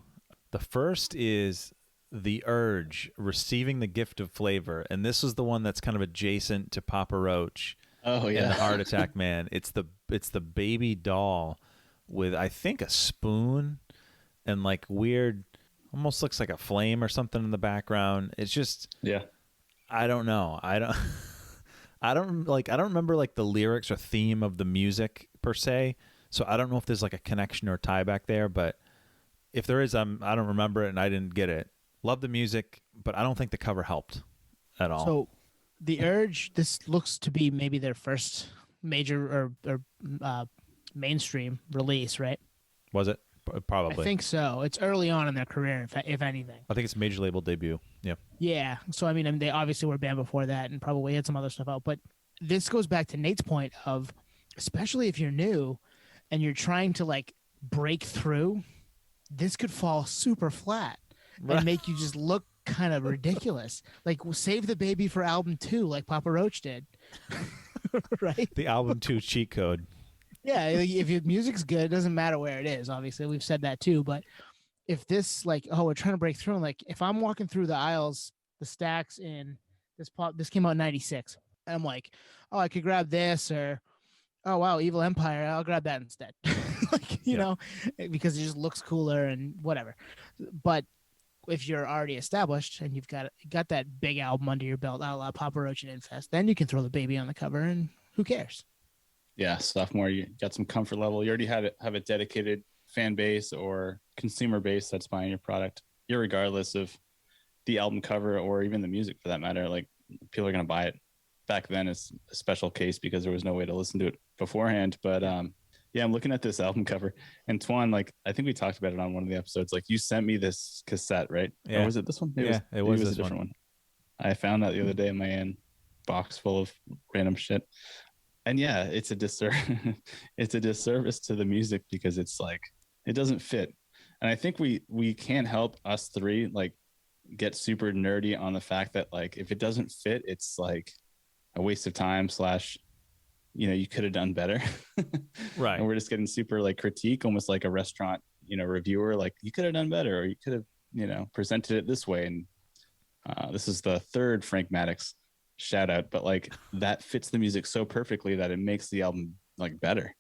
The first is TheUrge, Receiving the Gift of Flavor, and this is the one that's kind of adjacent to Papa Roach. Oh yeah, and the Heart Attack Man. It's the baby doll with, I think, a spoon and like weird, almost looks like a flame or something in the background. It's just, yeah. I don't know. I don't remember like the lyrics or theme of the music per se. So I don't know if there's like a connection or tie back there, but if there is, I don't remember it and I didn't get it. Love the music, but I don't think the cover helped at all. So TheUrge, this looks to be maybe their first major or mainstream release, right? Was it? Probably. I think so. It's early on in their career, if anything. I think it's major label debut. Yeah. Yeah. So I mean, they obviously were a band before that and probably had some other stuff out. But this goes back to Nate's point of, especially if you're new and you're trying to like break through, this could fall super flat and make you just look kind of ridiculous. Like, we'll save the baby for album 2, like Papa Roach did. Right? The album 2 cheat code. Yeah, if your music's good, it doesn't matter where it is. Obviously, we've said that too. But if this, like, oh, we're trying to break through, and like, if I'm walking through the aisles, the stacks in this came out in '96, and I'm like, oh, I could grab this, or oh wow, Evil Empire, I'll grab that instead. Like, you know, because it just looks cooler and whatever. But if you're already established and you've got that big album under your belt, a la Papa Roach and Infest, then you can throw the baby on the cover, and who cares? Yeah, sophomore, you got some comfort level. You already have a dedicated fan base or consumer base that's buying your product. Irregardless of the album cover or even the music for that matter, like, people are going to buy it. Back then, it's a special case because there was no way to listen to it beforehand. But yeah, I'm looking at this album cover, and Twan, like, I think we talked about it on one of the episodes. Like, you sent me this cassette, right? Yeah. Or was it this one? It was a different one. I found that the other day in my box full of random shit. And yeah, it's a it's a disservice to the music because it's like, it doesn't fit. And I think we can't help, us three, like, get super nerdy on the fact that, like, if it doesn't fit, it's like a waste of time / you could have done better. Right. And we're just getting super like critique, almost like a restaurant, reviewer, like, you could have done better, or you could have, presented it this way. And this is the third Frank Maddox shout out, but like, that fits the music so perfectly that it makes the album like better,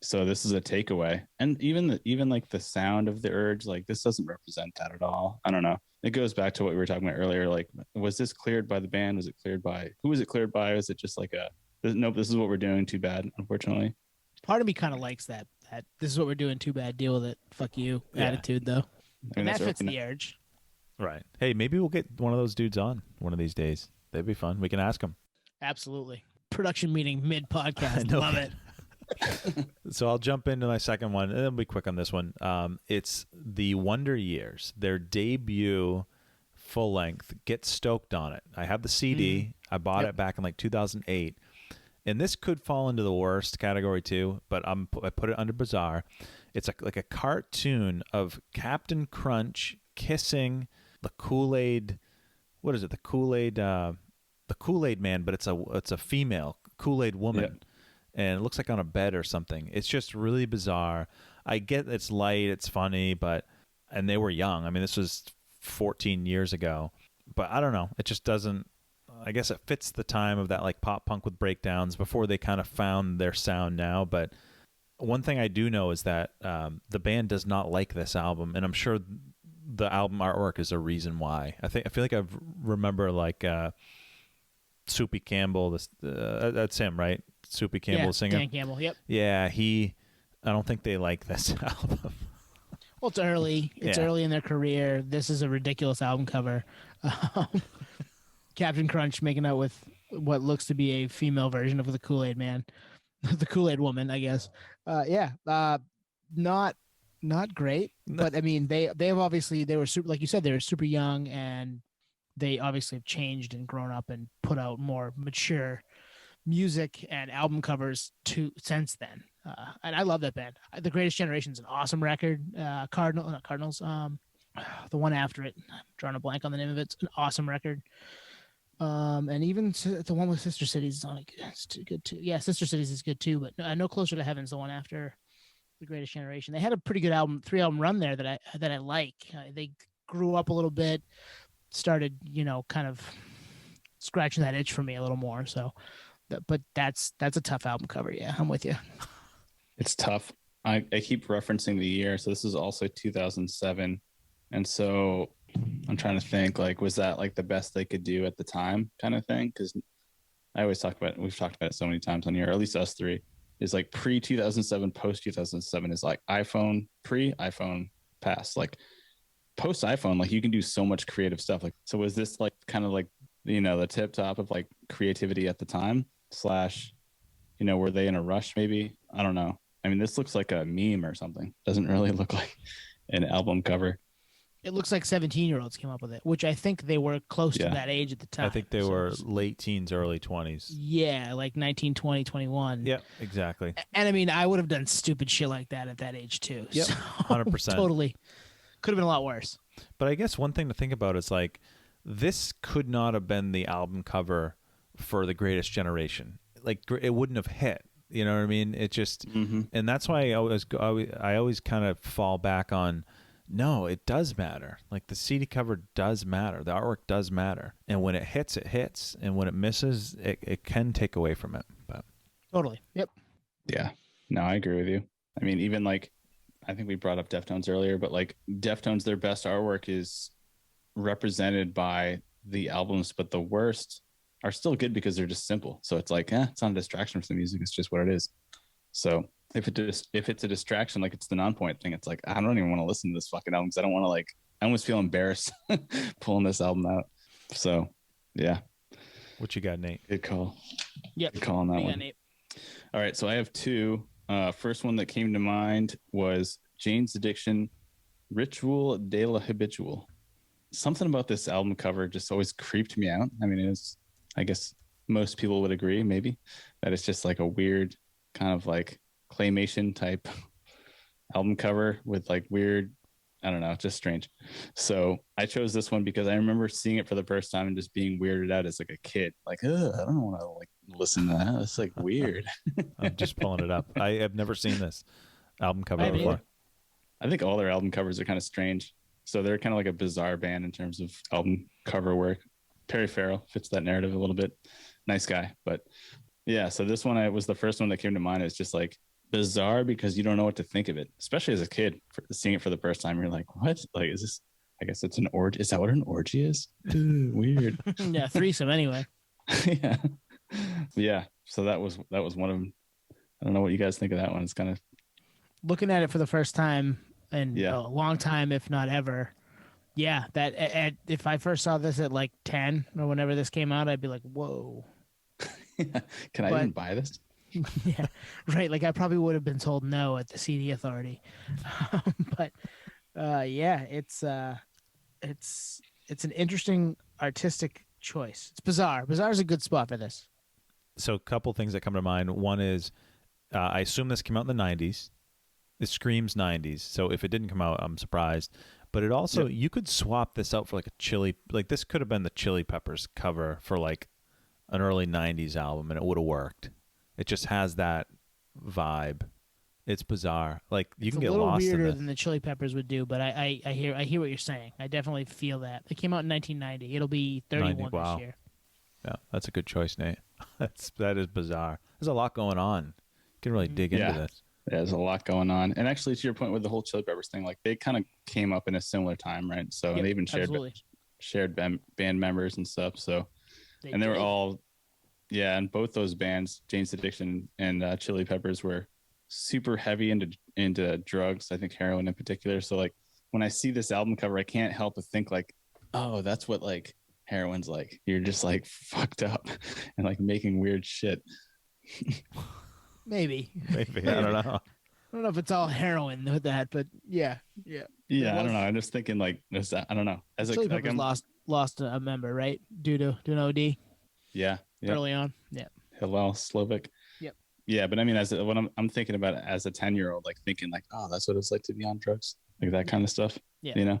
so this is a takeaway. And even like the sound of TheUrge, like, this doesn't represent that at all. I don't know. It goes back to what we were talking about earlier. Like, was this cleared by the band? Was it cleared by, who was it cleared by? Was it just like nope, this is what we're doing, too bad, unfortunately? Part of me kind of likes that this is what we're doing, too bad, deal with it, fuck you attitude, though. And that fits TheUrge. Right. Hey, maybe we'll get one of those dudes on one of these days. That'd be fun. We can ask them. Absolutely. Production meeting mid-podcast. Love it. So I'll jump into my second one, and I'll be quick on this one. It's the Wonder Years, their debut full length. Get stoked on it. I have the CD. I bought it back in like 2008, and this could fall into the worst category too. But I put it under bizarre. It's like a cartoon of Captain Crunch kissing the Kool-Aid. What is it? The Kool-Aid Man, but it's a female Kool-Aid woman. Yeah. And it looks like on a bed or something. It's just really bizarre. I get it's light, it's funny, and they were young. I mean, this was 14 years ago. But I don't know. It just doesn't, I guess it fits the time of that, like, pop punk with breakdowns before they kind of found their sound now. But one thing I do know is that the band does not like this album, and I'm sure the album artwork is a reason why. I feel like I remember, like, Soupy Campbell, that's him, right? Soupy Campbell singer. Dan Campbell, yep. Yeah, I don't think they like this album. Well, it's early. It's early in their career. This is a ridiculous album cover. Captain Crunch making out with what looks to be a female version of the Kool-Aid Man. The Kool-Aid woman, I guess. Not great. But I mean, they have obviously, they were super, like you said, they were super young, and they obviously have changed and grown up and put out more mature music and album covers since then. And I love that band. The Greatest Generation is an awesome record. Cardinals. The one after it, I'm drawing a blank on the name of it. It's an awesome record. And even the one with Sister Cities is on it. It's too good too. Yeah, Sister Cities is good too. But No Closer to Heaven's the one after The Greatest Generation. They had a pretty good 3-album run there that I like. They grew up a little bit, started kind of scratching that itch for me a little more. So, but that's a tough album cover. Yeah, I'm with you. It's tough. I keep referencing the year, so this is also 2007, and so I'm trying to think, like, was that like the best they could do at the time, kind of thing? Because I always talk about it. We've talked about it so many times on here, or at least us three. Is like pre 2007, post 2007 is like iPhone, pre iPhone, past. Like post iPhone, like you can do so much creative stuff. Like, so was this like kind of like the tip top of like creativity at the time? Slash, were they in a rush? Maybe, I don't know. I mean, this looks like a meme or something. Doesn't really look like an album cover. It looks like 17-year-olds came up with it, which I think they were close to that age at the time. I think they were late teens, early 20s. Yeah, like 19, 20, 21. Yeah, exactly. And I mean, I would have done stupid shit like that at that age too. Yep, so, 100%. Totally. Could have been a lot worse. But I guess one thing to think about is like, this could not have been the album cover for The Greatest Generation. Like, it wouldn't have hit. You know what I mean? It just, and that's why I always kind of fall back on, no, it does matter. Like the CD cover does matter. The artwork does matter. And when it hits, it hits. And when it misses, it can take away from it. But totally. Yep. Yeah. No, I agree with you. I mean, even like, I think we brought up Deftones earlier, but like Deftones, their best artwork is represented by the albums, but the worst are still good because they're just simple. So it's like, it's not a distraction from the music. It's just what it is. So if it's a distraction, like it's the Nonpoint thing, it's like, I don't even want to listen to this fucking album because I don't want to I almost feel embarrassed pulling this album out. So yeah. What you got, Nate? Good call. Yep. Good call on that one. Nate. All right. So I have two. First one that came to mind was Jane's Addiction, Ritual de la Habitual. Something about this album cover just always creeped me out. I mean, I guess most people would agree, maybe, that it's just like a weird kind of like claymation type album cover with like weird, I don't know, just strange. So I chose this one because I remember seeing it for the first time and just being weirded out as like a kid. Like, I don't want to like listen to that. It's like weird. I'm just pulling it up. I have never seen this album cover before. I think all their album covers are kind of strange. So they're kind of like a bizarre band in terms of album cover work. Perry Farrell fits that narrative a little bit. Nice guy. But yeah, so this one was the first one that came to mind. It's just like bizarre because you don't know what to think of it, especially as a kid seeing it for the first time. You're like, what? Like, is this, I guess it's an orgy. Is that what an orgy is? Weird. Yeah, threesome anyway. Yeah. Yeah. So that was one of them. I don't know what you guys think of that one. It's kind of looking at it for the first time in a long time, if not ever. Yeah, that if I first saw this at like 10 or whenever this came out, I'd be like, whoa. Can I even buy this? Yeah, right. Like I probably would have been told no at the CD Authority. But yeah, it's an interesting artistic choice. It's bizarre. Bizarre is a good spot for this. So a couple things that come to mind. One is I assume this came out in the 90s. It screams 90s. So if it didn't come out, I'm surprised. But it also, you could swap this out for like a Chili, like this could have been the Chili Peppers cover for like an early 90s album and it would have worked. It just has that vibe. It's bizarre. Like you can get lost in it. It's a little weirder than the Chili Peppers would do, but I hear what you're saying. I definitely feel that. It came out in 1990. It'll be 31 this year. Yeah, that's a good choice, Nate. That is bizarre. There's a lot going on. You can really dig into this. Yeah, there's a lot going on. And actually, to your point with the whole Chili Peppers thing, like they kind of came up in a similar time, right? So they even shared band members and stuff. So they were all, and both those bands, Jane's Addiction and Chili Peppers, were super heavy into drugs. I think heroin in particular. So like when I see this album cover, I can't help but think like, oh, that's what like heroin's like. You're just like fucked up and like making weird shit. Maybe. I don't know. I don't know if it's all heroin with that, but yeah. I don't know. I'm just thinking like this. I don't know. As Chili Peppers lost a member, right? Due to an OD. Yeah. Early on. Yeah. Hillel Slovak. Yep. Yeah, but I mean, when I'm thinking about it as a 10-year-old, like thinking like, oh, that's what it's like to be on drugs, like that kind of stuff. Yeah. You know.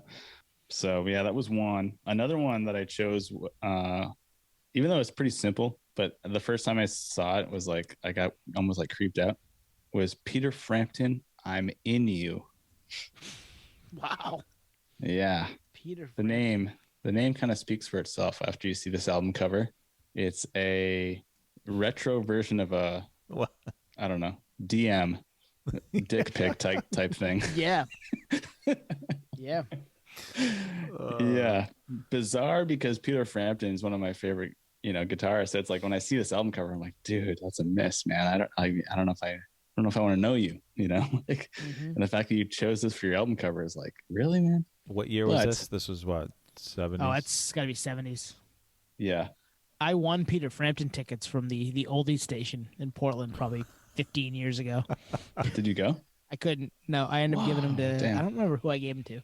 So yeah, that was one. Another one that I chose, even though it's pretty simple, but the first time I saw it was like I got almost like creeped out. Was Peter Frampton? I'm in you. Wow. Yeah, Peter the Frampton. name kind of speaks for itself after you see this album cover. It's a retro version of a, What? I don't know, DM dick pic type thing. Yeah. Yeah. Yeah, bizarre because Peter Frampton is one of my favorite, guitarists. It's like when I see this album cover, I'm like, dude, that's a miss, man. I don't know if I don't know if I want to know you, like, Mhm. and the fact that you chose this for your album cover is like, really, man? What year was But- this? This was what, 70s? Oh, it's got to be 70s. Yeah. I won Peter Frampton tickets from the oldie station in Portland probably 15 years ago. Did you go? I couldn't. No, I ended up giving them to. Damn. I don't remember who I gave them to.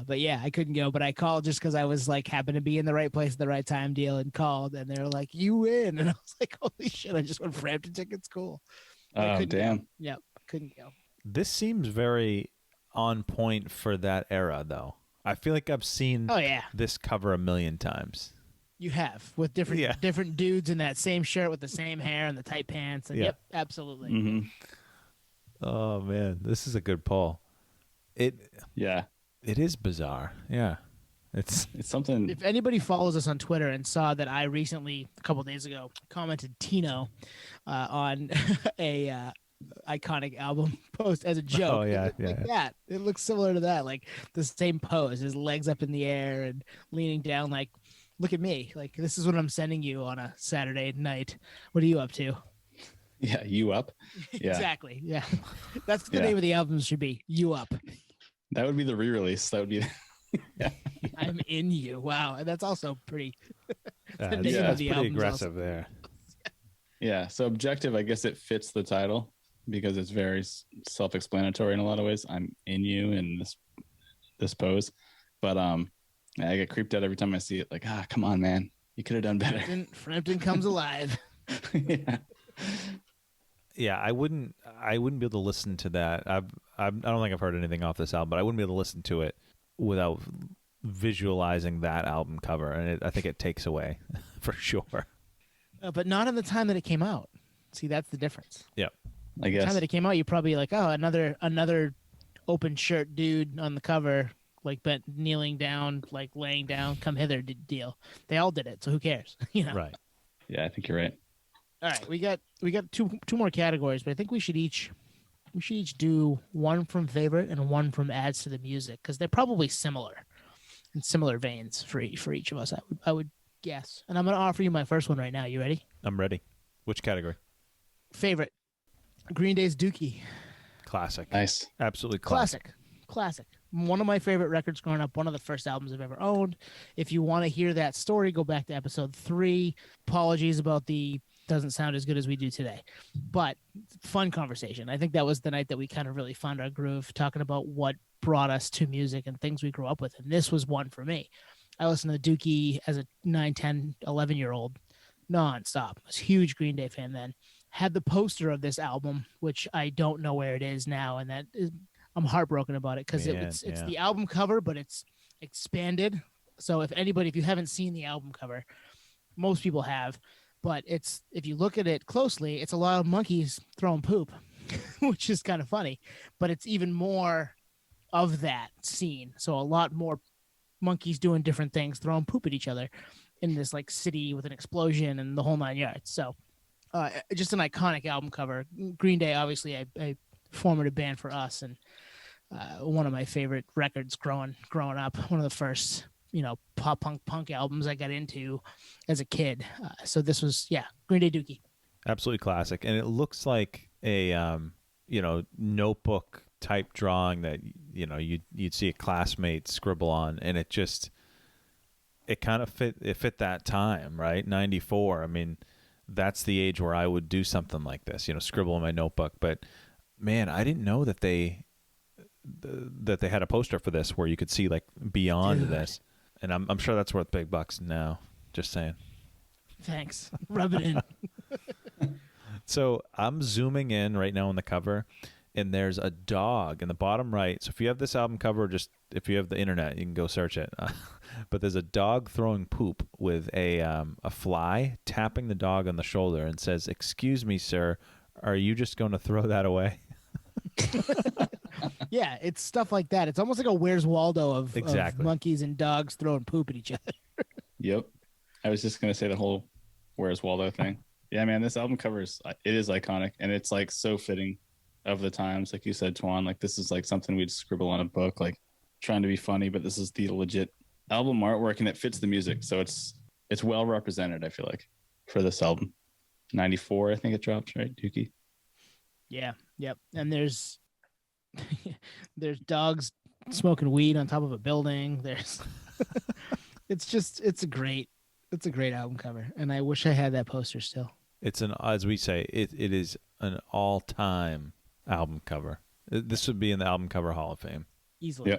But yeah, I couldn't go. But I called just because I was like happened to be in the right place at the right time deal and called, and they were like, "You win!" And I was like, "Holy shit! I just won Frampton tickets. Cool." But I Oh, couldn't go. damn. Yep, couldn't go. This seems very on point for that era, though. I feel like I've seen Oh yeah, this cover a million times. you have with different Yeah. different dudes in that same shirt with the same hair and the tight pants. And Yeah. Yep, absolutely. Hmm. Oh man, this is a good pull. It Yeah, is bizarre. Yeah, it's it's something. If anybody follows us on Twitter and saw that I recently, a couple days ago, commented Tino on a iconic album post as a joke. Oh, yeah, It looked like yeah. that. It looks similar to that, like the same pose, his legs up in the air and leaning down, like, look at me, like this is what I'm sending you on a Saturday night. What are you up to? Yeah, you up? Yeah. Exactly. Yeah, that's what the Yeah. name of the album should be. You up? That would be the re-release. That would be. I'm in you. Wow, and that's also pretty. yeah, name it's, of it's the pretty album's aggressive there. Yeah. So objective, I guess it fits the title because it's very self-explanatory in a lot of ways. I'm in you in this pose, but I get creeped out every time I see it. Like, come on, man, you could have done better. Frampton comes alive. Yeah. Yeah, I wouldn't be able to listen to that. I don't think I've heard anything off this album, but I wouldn't be able to listen to it without visualizing that album cover, and I think it takes away for sure. But not in the time that it came out. See, that's the difference. Yeah, I The time guess. that it came out, you're probably like, oh, another open shirt dude on the cover, like bent kneeling down, like laying down, come hither deal. They all did it, so who cares? right. Yeah, I think you're right. All right, we got two more categories, but I think we should each do one from favorite and one from adds to the music because they're probably similar in similar veins for each of us. I would guess, and I'm gonna offer you my first one right now. You ready? I'm ready. Which category? Favorite, Green Day's Dookie. Classic. Nice. Absolutely classic. Classic. One of my favorite records growing up. One of the first albums I've ever owned. If you want to hear that story, go back to episode 3. Apologies about the doesn't sound as good as we do today, but fun conversation. I think that was the night that we kind of really found our groove, talking about what brought us to music and things we grew up with. And this was one for me. I listened to Dookie as a 9, 10, 11-year-old nonstop. I was a huge Green Day fan then. Had the poster of this album, which I don't know where it is now, and that is, I'm heartbroken about it because it's yeah. the album cover, but it's expanded. So if you haven't seen the album cover, most people have, but if you look at it closely, it's a lot of monkeys throwing poop, which is kind of funny, but it's even more of that scene. So a lot more monkeys doing different things, throwing poop at each other in this like city with an explosion and the whole 9 yards. So just an iconic album cover. Green Day, obviously a formative band for us, and one of my favorite records growing up. One of the first, pop punk albums I got into as a kid. So this was, Green Day Dookie. Absolutely classic. And it looks like a notebook type drawing that you'd see a classmate scribble on, and it kind of fit that time, right? 94. I mean, that's the age where I would do something like this, scribble in my notebook. But man, I didn't know that they had a poster for this where you could see like beyond this. And I'm sure that's worth big bucks now. Just saying. Thanks. Rub it in. So I'm zooming in right now on the cover, and there's a dog in the bottom right. So if you have this album cover, just if you have the internet, you can go search it. But there's a dog throwing poop with a fly tapping the dog on the shoulder and says, "Excuse me, sir, are you just going to throw that away?" Yeah, it's stuff like that. It's almost like a Where's Waldo of monkeys and dogs throwing poop at each other. Yep. I was just going to say the whole Where's Waldo thing. Yeah, man, this album cover is iconic, and it's like so fitting of the times. Like you said, Twan, like this is like something we'd scribble on a book, like trying to be funny, but this is the legit album artwork and it fits the music. So it's well represented, I feel like, for this album. 94, I think it dropped, right, Dookie? Yeah, yep. And there's dogs smoking weed on top of a building. There's it's a great album cover, and I wish I had that poster still. It's as we say, it is an all-time album cover. This would be in the album cover Hall of Fame easily. Yeah.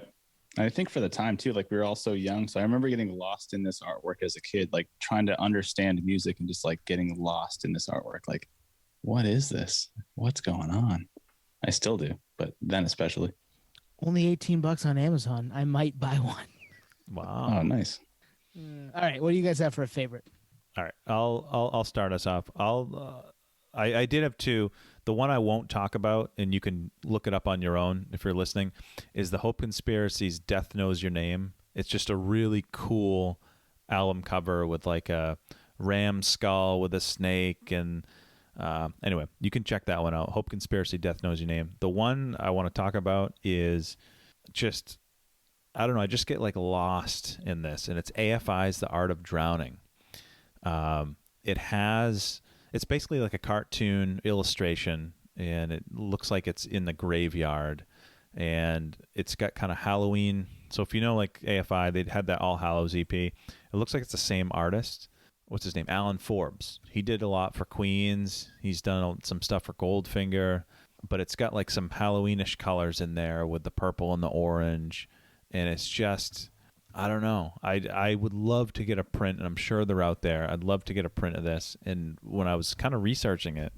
And I think for the time too, like we were all so young. So I remember getting lost in this artwork as a kid, like trying to understand music and just like getting lost in this artwork. Like, what is this? What's going on? I still do, but then especially. Only $18 on Amazon. I might buy one. Wow. Oh, nice. All right, what do you guys have for a favorite? All right, I'll start us off. I did have two. The one I won't talk about, and you can look it up on your own if you're listening, is the Hope Conspiracy's "Death Knows Your Name." It's just a really cool album cover with like a ram skull with a snake, and anyway, you can check that one out. Hope Conspiracy, "Death Knows Your Name." The one I want to talk about is just, I don't know, I just get like lost in this, and it's AFI's "The Art of Drowning." It's basically like a cartoon illustration, and it looks like it's in the graveyard, and it's got kind of Halloween. So if you know, like AFI, they'd had that All Hallows EP. It looks like it's the same artist. What's his name? Alan Forbes. He did a lot for Queens. He's done some stuff for Goldfinger, but it's got like some Halloweenish colors in there with the purple and the orange, and it's just, I don't know. I would love to get a print, and I'm sure they're out there. I'd love to get a print of this. And when I was kind of researching it,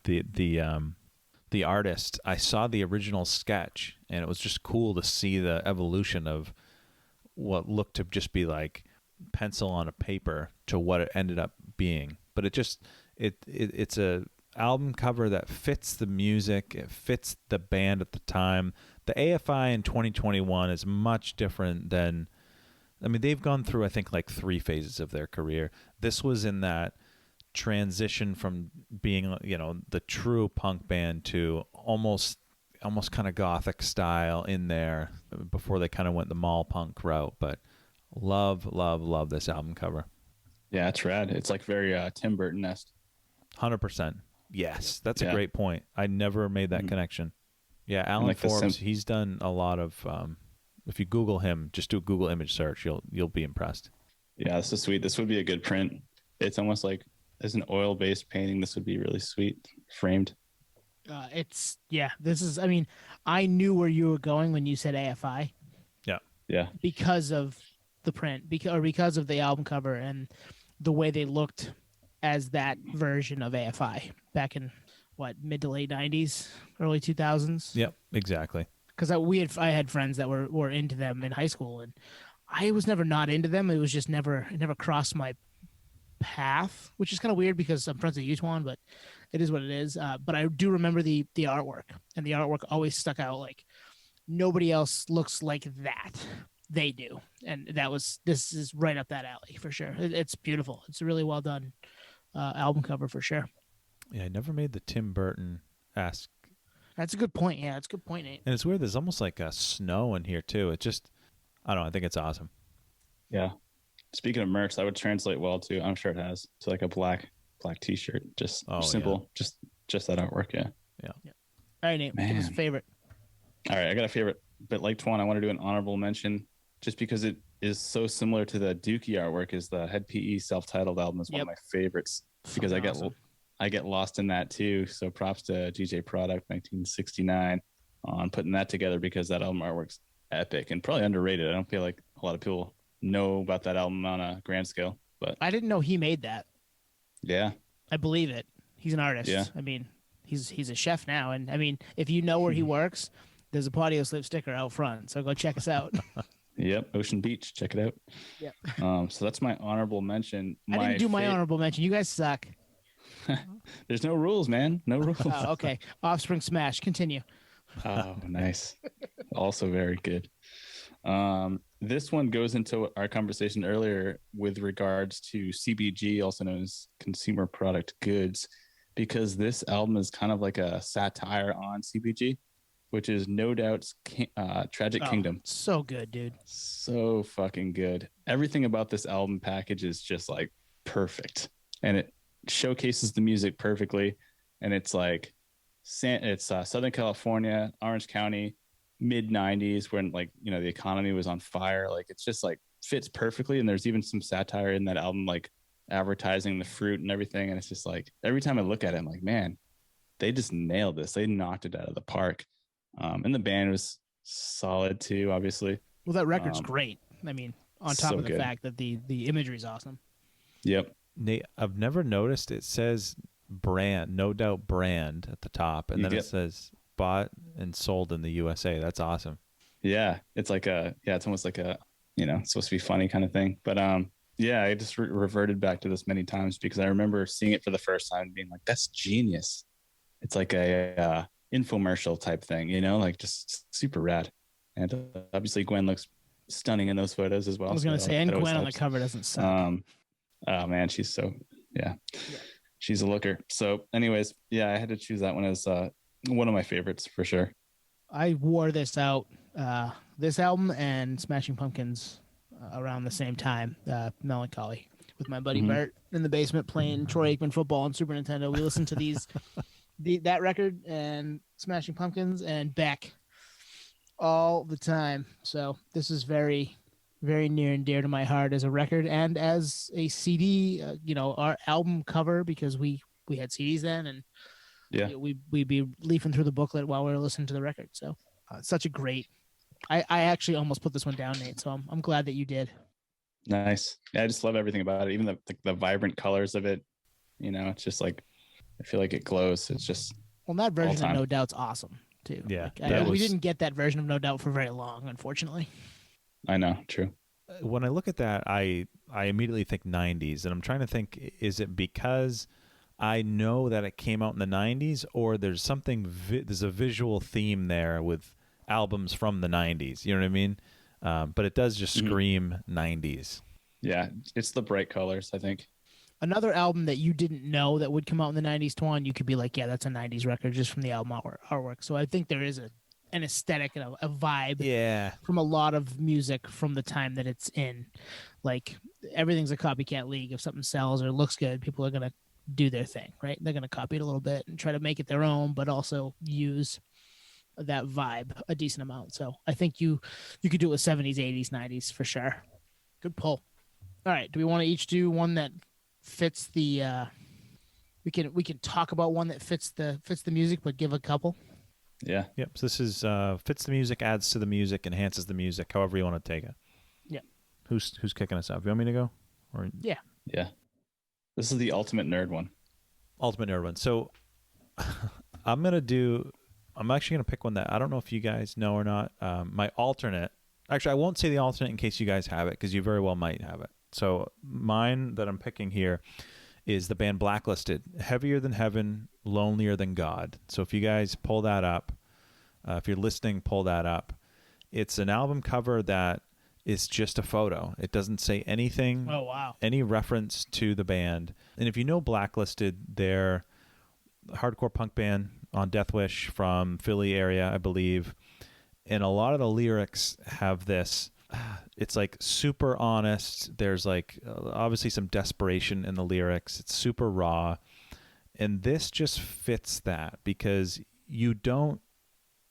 the artist, I saw the original sketch, and it was just cool to see the evolution of what looked to just be like pencil on a paper to what it ended up being. But it's a album cover that fits the music. It fits the band at the time. The AFI in 2021 is much different than, I mean, they've gone through, I think, like 3 phases of their career. This was in that transition from being, you know, the true punk band to almost kind of gothic style in there before they kind of went the mall punk route. But love this album cover. Yeah, it's rad. It's like very Tim Burton-esque. 100%. Yes, that's a great point. I never made that connection. Yeah, Alan like Forbes, he's done a lot of... if you Google him, just do a Google image search, you'll be impressed. Yeah, this is sweet. This would be a good print. It's almost like as an oil-based painting, this would be really sweet, framed. This is, I mean, I knew where you were going when you said AFI. Yeah. Because of the print, because of the album cover and the way they looked as that version of AFI back in, mid to late 90s, early 2000s? Yep, exactly. Because I had friends that were into them in high school, and I was never not into them. It was just it never crossed my path, which is kind of weird because I'm friends with Utwan, but it is what it is. But I do remember the artwork, and the artwork always stuck out. Like nobody else looks like that. They do, and this is right up that alley for sure. It's beautiful. It's a really well done album cover for sure. Yeah, I never made the Tim Burton-esque. That's a good point. Yeah, that's a good point, Nate. And it's weird. There's almost like a snow in here too. It just, I don't know. I think it's awesome. Yeah. Speaking of merch, that would translate well too. I'm sure it has to like a black T-shirt. Just simple. Yeah. Just that artwork. Yeah. All right, Nate. Give us a favorite. All right, I got a favorite. But like Twan, I want to do an honorable mention just because it is so similar to the Dookie artwork. Is the Head PE self-titled album is one of my favorites because I get lost in that too. So props to GJ Product 1969 on putting that together because that album artwork's epic and probably underrated. I don't feel like a lot of people know about that album on a grand scale, but I didn't know he made that. Yeah, I believe it. He's an artist. Yeah. I mean, he's a chef now, and I mean, if you know where he works, there's a Patio Slip sticker out front, so go check us out. Yep, Ocean Beach. Check it out. Yep. So that's my honorable mention. I didn't do my honorable mention. You guys suck. There's no rules, man. No rules. Oh, okay. Offspring Smash. Continue. Oh, nice. Also very good. This one goes into our conversation earlier with regards to CBG, also known as consumer product goods, because this album is kind of like a satire on CBG, which is No Doubt's Tragic Kingdom. So good, dude. So fucking good. Everything about this album package is just like perfect, and it showcases the music perfectly. And it's like, it's Southern California, Orange County, mid 90s, when like, you know, the economy was on fire. Like, it's just like fits perfectly. And there's even some satire in that album, like advertising the fruit and everything. And it's just like, every time I look at it, I'm like, man, they just nailed this. They knocked it out of the park. And the band was solid too, obviously. Well, that record's great. I mean, on top so of the good. fact that the imagery is awesome. Yep. Nate, I've never noticed it says brand, No Doubt brand at the top, and then it says bought and sold in the USA. That's awesome. Yeah, it's like it's almost like a, you know, it's supposed to be funny kind of thing. But yeah, I just reverted back to this many times because I remember seeing it for the first time and being like, that's genius. It's like a infomercial type thing, you know, like just super rad. And obviously Gwen looks stunning in those photos as well. I was going to say, and Gwen on the cover doesn't suck. Oh man, she's so she's a looker. So anyways, yeah, I had to choose that one as one of my favorites for sure. I wore this out, this album and Smashing Pumpkins around the same time, Melancholy, with my buddy Bert in the basement playing Troy Aikman football on Super Nintendo. We listened to that record and Smashing Pumpkins and Beck all the time. So this is very, very near and dear to my heart as a record and as a CD, you know, our album cover, because we had CDs then, and we'd be leafing through the booklet while we were listening to the record. So it's such a great, I actually almost put this one down, Nate. So I'm glad that you did. Nice. Yeah, I just love everything about it. Even the vibrant colors of it, you know, it's just like, I feel like it glows. It's just, well, that version of No Doubt's awesome too. Yeah. Like, we didn't get that version of No Doubt for very long, unfortunately. I know. True. When I look at that, I immediately think 90s, and I'm trying to think, is it because I know that it came out in the 90s, or there's something, there's a visual theme there with albums from the 90s, you know what I mean? But it does just scream 90s. Yeah, it's the bright colors, I think. Another album that you didn't know that would come out in the 90s, Twan, you could be like, yeah, that's a 90s record just from the album artwork. So I think there is an aesthetic and a vibe from a lot of music from the time that it's in. Like, everything's a copycat league. If something sells or looks good, people are going to do their thing, right? They're going to copy it a little bit and try to make it their own, but also use that vibe a decent amount. So I think you could do it with 70s, 80s, 90s for sure. Good pull. All right. Do we want to each do one that fits the we can talk about one that fits the music, but give a couple? Yeah. Yep. So this is fits the music, adds to the music, enhances the music, however you want to take it. Yeah. Who's kicking us off? You want me to go? Or yeah. This is the ultimate nerd one. Ultimate nerd one. So I'm actually gonna pick one that I don't know if you guys know or not. My alternate. Actually, I won't say the alternate in case you guys have it, because you very well might have it. So mine that I'm picking here is the band Blacklisted, Heavier Than Heaven, Lonelier Than God. So if you guys pull that up, if you're listening, pull that up. It's an album cover that is just a photo. It doesn't say anything. Oh, wow. Any reference to the band. And if you know Blacklisted, they're a hardcore punk band on Death Wish from Philly area, I believe. And a lot of the lyrics have this, it's like super honest. There's like obviously some desperation in the lyrics. It's super raw. And this just fits that, because you don't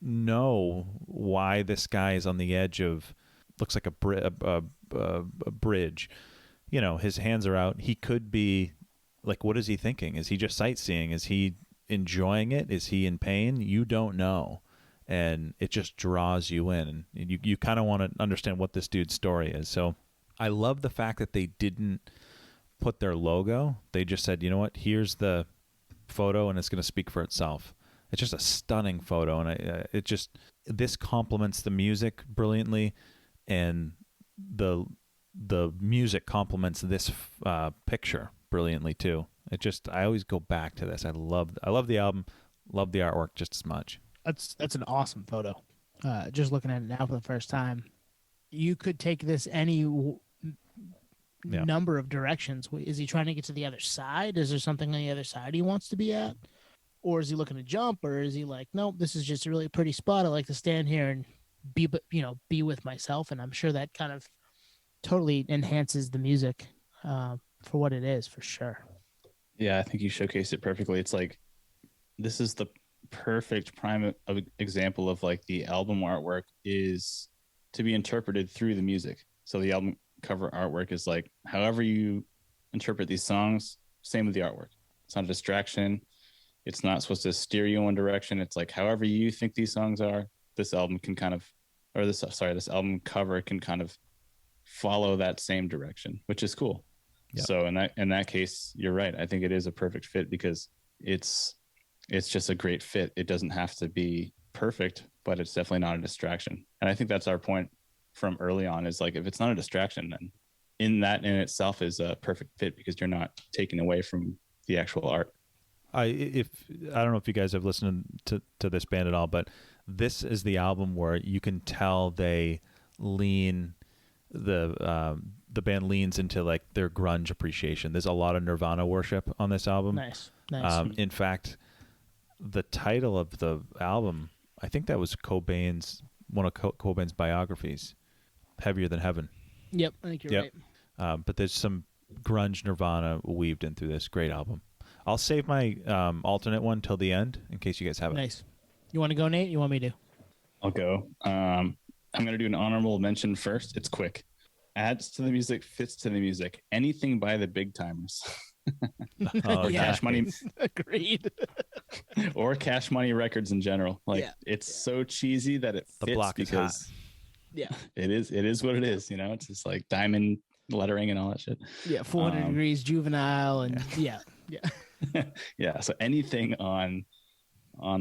know why this guy is on the edge of, looks like a bridge. You know, his hands are out. He could be like, what is he thinking? Is he just sightseeing? Is he enjoying it? Is he in pain? You don't know. And it just draws you in, and you kind of want to understand what this dude's story is. So I love the fact that they didn't put their logo. They just said, you know what, here's the photo, and it's going to speak for itself. It's just a stunning photo, and this complements the music brilliantly, and the music complements this picture brilliantly too. I always go back to this. I love the album, love the artwork just as much. That's an awesome photo. Just looking at it now for the first time, you could take this any number of directions. Is he trying to get to the other side? Is there something on the other side he wants to be at? Or is he looking to jump? Or is he like, nope, this is just a really pretty spot. I like to stand here and be with myself. And I'm sure that kind of totally enhances the music for what it is, for sure. Yeah, I think you showcased it perfectly. It's like, this is the perfect prime example of like the album artwork is to be interpreted through the music. So the album cover artwork is like, however you interpret these songs, same with the artwork. It's not a distraction. It's not supposed to steer you in one direction. It's like, however you think these songs are, this album can kind of, this album cover can kind of follow that same direction, which is cool. Yep. So in that case, you're right. I think it is a perfect fit because it's just a great fit. It doesn't have to be perfect, but it's definitely not a distraction. And I think that's our point from early on, is like, if it's not a distraction, then in itself is a perfect fit because you're not taking away from the actual art. I don't know if you guys have listened to this band at all, but this is the album where you can tell the band leans into like their grunge appreciation. There's a lot of Nirvana worship on this album. Nice. In fact, the title of the album, I think that was one of Cobain's biographies, Heavier Than Heaven. Yep, I think you're right. But there's some grunge Nirvana weaved into this great album. I'll save my alternate one till the end in case you guys have it. Nice. You want to go, Nate? You want me to? I'll go. I'm going to do an honorable mention first. It's quick. Adds to the music, fits to the music. Anything by the Big Timers. Oh, yeah. Cash Money. Agreed. Or Cash Money Records in general. Like, it's so cheesy that it fits. The block is hot. Yeah. It is what it is. You know, it's just like diamond lettering and all that shit. Yeah. 400 Degrees, Juvenile. And yeah. Yeah. So anything on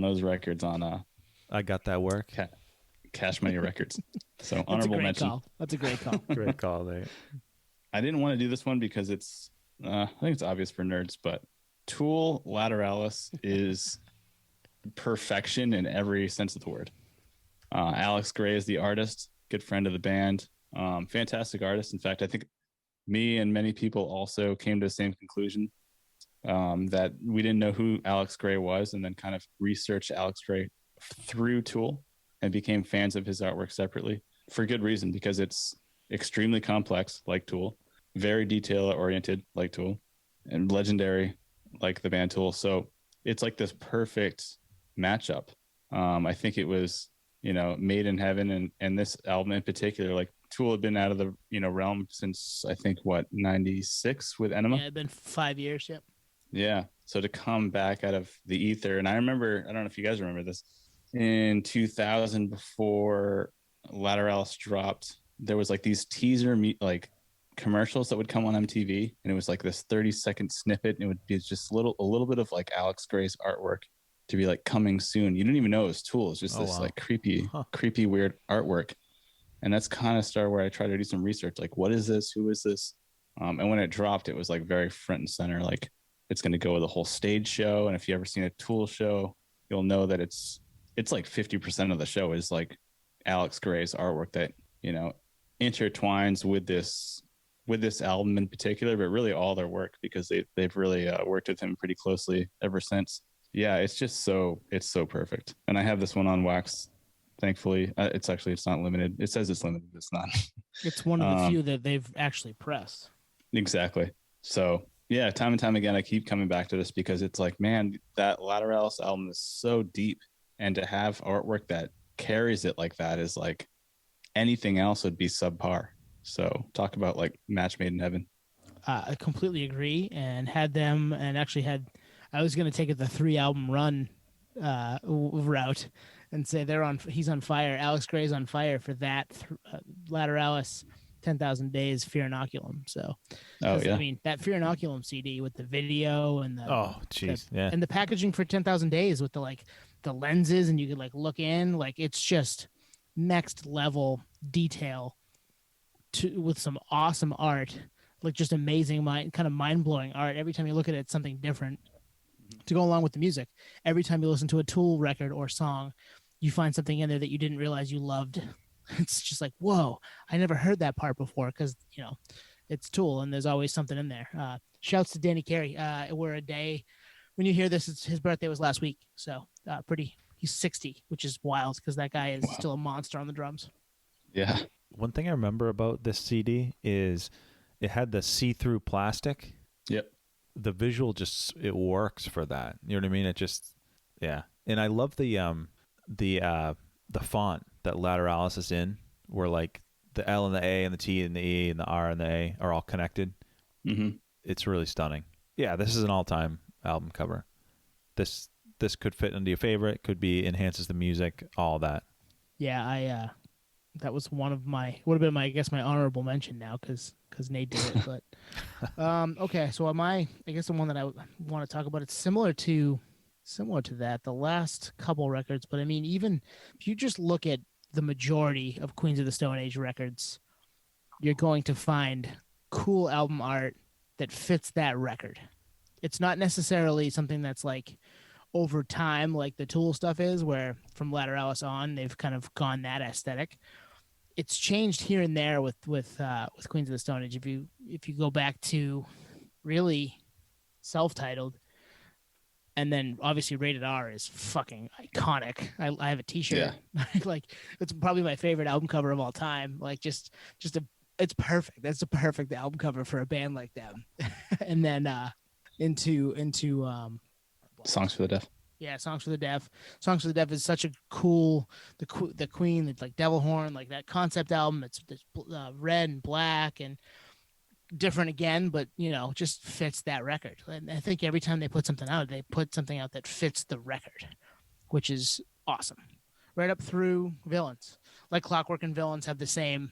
those records on I Got That Work. Cash Money Records. So honorable mention. Call. That's a great call. Great call, Nate. I didn't want to do this one because it's I think it's obvious for nerds, but Tool Lateralis is perfection in every sense of the word. Alex Gray is the artist, good friend of the band, fantastic artist. In fact, I think me and many people also came to the same conclusion that we didn't know who Alex Gray was, and then kind of researched Alex Gray through Tool and became fans of his artwork separately for good reason, because it's extremely complex, like Tool, very detail-oriented, like Tool, and legendary, like the band Tool. So it's like this perfect matchup. I think it was, made in heaven, and this album in particular, like Tool had been out of the realm since I think 96 with Enema. Yeah, it'd been 5 years. Yep. Yeah. So to come back out of the ether, and I don't know if you guys remember this, in 2000, before Lateralis dropped, there was like these teaser commercials that would come on MTV, and it was like this 30-second snippet, and it would be just a little bit of like Alex Gray's artwork to be like coming soon. You didn't even know it was Tool. It's just like creepy, weird artwork. And that's kind of started where I tried to do some research, like, what is this? Who is this? And when it dropped, it was like very front and center. Like, it's going to go with a whole stage show. And if you ever seen a Tool show, you'll know that it's like 50% of the show is like Alex Gray's artwork that, intertwines with this album in particular, but really all their work, because they've really worked with him pretty closely ever since. Yeah, it's so perfect. And I have this one on wax, thankfully. It's not limited. It says it's limited. It's not. It's one of the few that they've actually pressed. Exactly. So yeah, time and time again, I keep coming back to this because it's like, man, that Lateralis album is so deep, and to have artwork that carries it like that is like, anything else would be subpar. So talk about like match made in heaven. I completely agree, and I was going to take it the 3-album run route and say he's on fire. Alex Gray's on fire for that Lateralis 10,000 Days Fear Inoculum. So, Oh yeah. I mean, that Fear Inoculum CD with the video and Oh, jeez. Yeah. and the packaging for 10,000 Days with the lenses, and you could like look in, like it's just next level detail with some awesome art, like just amazing, kind of mind blowing art. Every time you look at it, it's something different to go along with the music. Every time you listen to a Tool record or song, you find something in there that you didn't realize you loved. It's just like, whoa, I never heard that part before, because it's Tool, and there's always something in there. Shouts to Danny Carey. We're a day when you hear this, his birthday was last week, so he's 60, which is wild because that guy is still a monster on the drums. Yeah. One thing I remember about this CD is it had the see-through plastic. Yep. The visual it works for that. You know what I mean? It just, yeah. And I love the font that Lateralis is in, where like the L and the A and the T and the E and the R and the A are all connected. Mm-hmm. It's really stunning. Yeah, this is an all-time album cover. This could fit into your favorite, could be enhances the music, all that. Yeah, that was would have been my honorable mention now because Nate did it. But okay, so I guess the one that I want to talk about, it's similar to that, the last couple records. But I mean, even if you just look at the majority of Queens of the Stone Age records, you're going to find cool album art that fits that record. It's not necessarily something that's like over time like the Tool stuff is, where from Lateralis on they've kind of gone that aesthetic. It's changed here and there with Queens of the Stone Age. If you go back to really self-titled, and then obviously Rated R is fucking iconic. I have a T-shirt. Yeah. Like it's probably my favorite album cover of all time. Like it's perfect. That's a perfect album cover for a band like them. And then into Songs for the Deaf. Yeah, Songs for the Deaf. Songs for the Deaf is such a cool, the Queen, it's like Devil Horn, like that concept album. It's red and black and different again, but just fits that record. And I think every time they put something out, they put something out that fits the record, which is awesome. Right up through Villains, like Clockwork and Villains have the same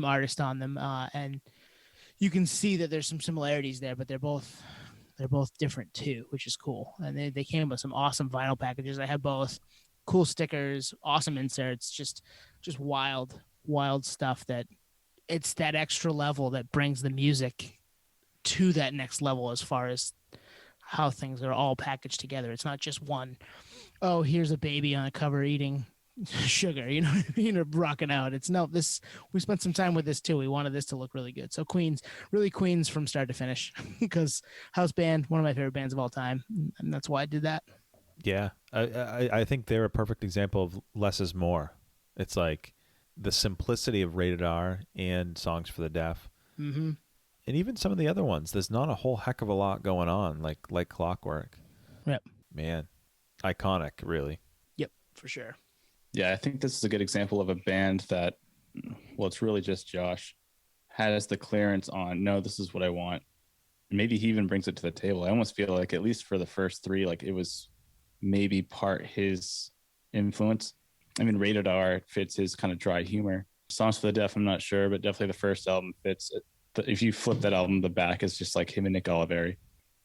artist on them, and you can see that there's some similarities there, but they're both different too, which is cool. And they came with some awesome vinyl packages. I have both. Cool stickers, awesome inserts, just wild stuff that it's that extra level that brings the music to that next level as far as how things are all packaged together. It's not just one, oh, here's a baby on a cover eating sugar, you know what I mean, or rocking out. It's no, this, we spent some time with this too. We wanted this to look really good. So Queens from start to finish, because house band, one of my favorite bands of all time, and that's why I did that. Yeah, I think they're a perfect example of less is more. It's like the simplicity of Rated R and Songs for the Deaf. Mm-hmm. And even some of the other ones, there's not a whole heck of a lot going on, like Clockwork. Yep. Man, iconic, really. Yep, for sure. Yeah, I think this is a good example of a band that, well, it's really just Josh, has the clearance on, no, this is what I want. Maybe he even brings it to the table. I almost feel like, at least for the first three, like it was maybe part his influence. I mean, Rated R fits his kind of dry humor. Songs for the Deaf, I'm not sure, but definitely the first album fits. If you flip that album, the back is just like him and Nick Oliveri.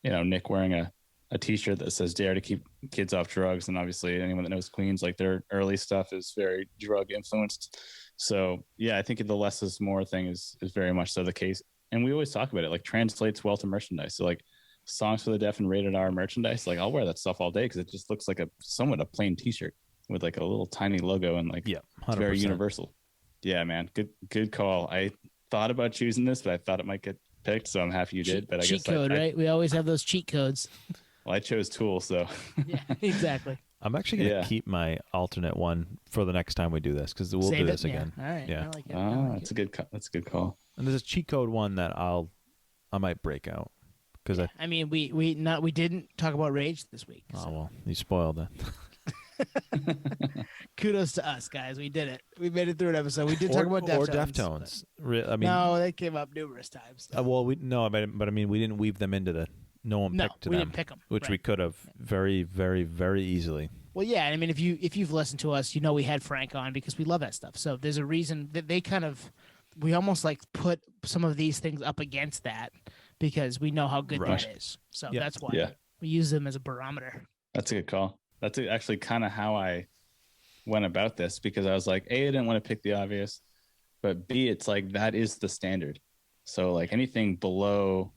Nick wearing a T-shirt that says "Dare to keep kids off drugs," and obviously anyone that knows Queens, like their early stuff is very drug influenced. So yeah, I think the less is more thing is very much so the case, and we always talk about it. Like translates well to merchandise. So like Songs for the Deaf and Rated R merchandise, like I'll wear that stuff all day because it just looks like somewhat a plain T-shirt with like a little tiny logo and like it's very universal. Yeah, man, good call. I thought about choosing this, but I thought it might get picked, so I'm happy you did. But I guess cheat code, right? We always have those cheat codes. Well, I chose Tool, so yeah, exactly. I'm actually going to keep my alternate one for the next time we do this, because we'll do this again. All right. Yeah. I like it. That's a good call. And there's a cheat code one that I might break out because I mean we didn't talk about Rage this week. So. Oh well, you spoiled it. Kudos to us, guys. We did it. We made it through an episode. We did talk about Deftones. I mean, no, they came up numerous times. Well, but I mean, we didn't weave them into the. No one picked them. We didn't pick them, which we could have very, very, very easily. Well, yeah. I mean, if you've listened to us, we had Frank on because we love that stuff. So there's a reason that they kind of we almost like put some of these things up against that because we know how good Right. that is. So Yeah. that's why Yeah. we use them as a barometer. That's a good call. That's actually kind of how I went about this, because I was like, A, I didn't want to pick the obvious, but B, it's like that is the standard. So like anything below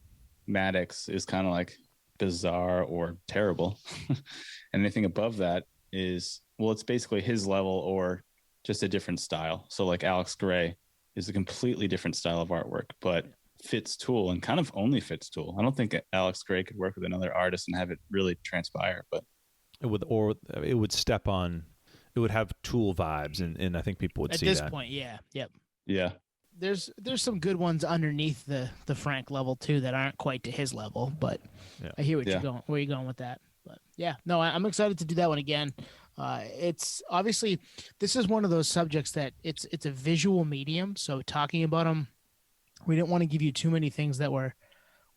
Maddox is kind of like bizarre or terrible. And anything above that is, well, it's basically his level or just a different style. So like Alex Gray is a completely different style of artwork, but fits Tool and kind of only fits Tool. I don't think Alex Gray could work with another artist and have it really transpire, but It would step on. It would have Tool vibes, and I think people would At see this that. point, yeah. Yep. yeah. There's some good ones underneath the Frank level too that aren't quite to his level, but Yeah. I hear Yeah. where you're going with that. But yeah, no, I'm excited to do that one again. It's obviously, this is one of those subjects that it's a visual medium, so talking about them, we didn't want to give you too many things that were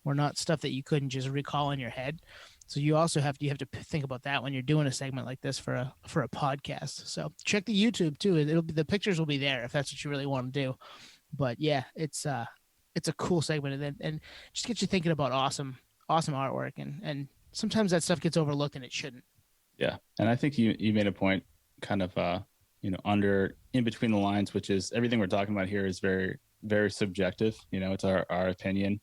not stuff that you couldn't just recall in your head. So you also have to think about that when you're doing a segment like this for a podcast. So check the YouTube too. It'll be, the pictures will be there if that's what you really want to do. But yeah, it's a cool segment, and just get you thinking about awesome artwork, and sometimes that stuff gets overlooked and it shouldn't. Yeah. And I think you made a point kind of, under in between the lines, which is everything we're talking about here is very, very subjective. It's our opinion.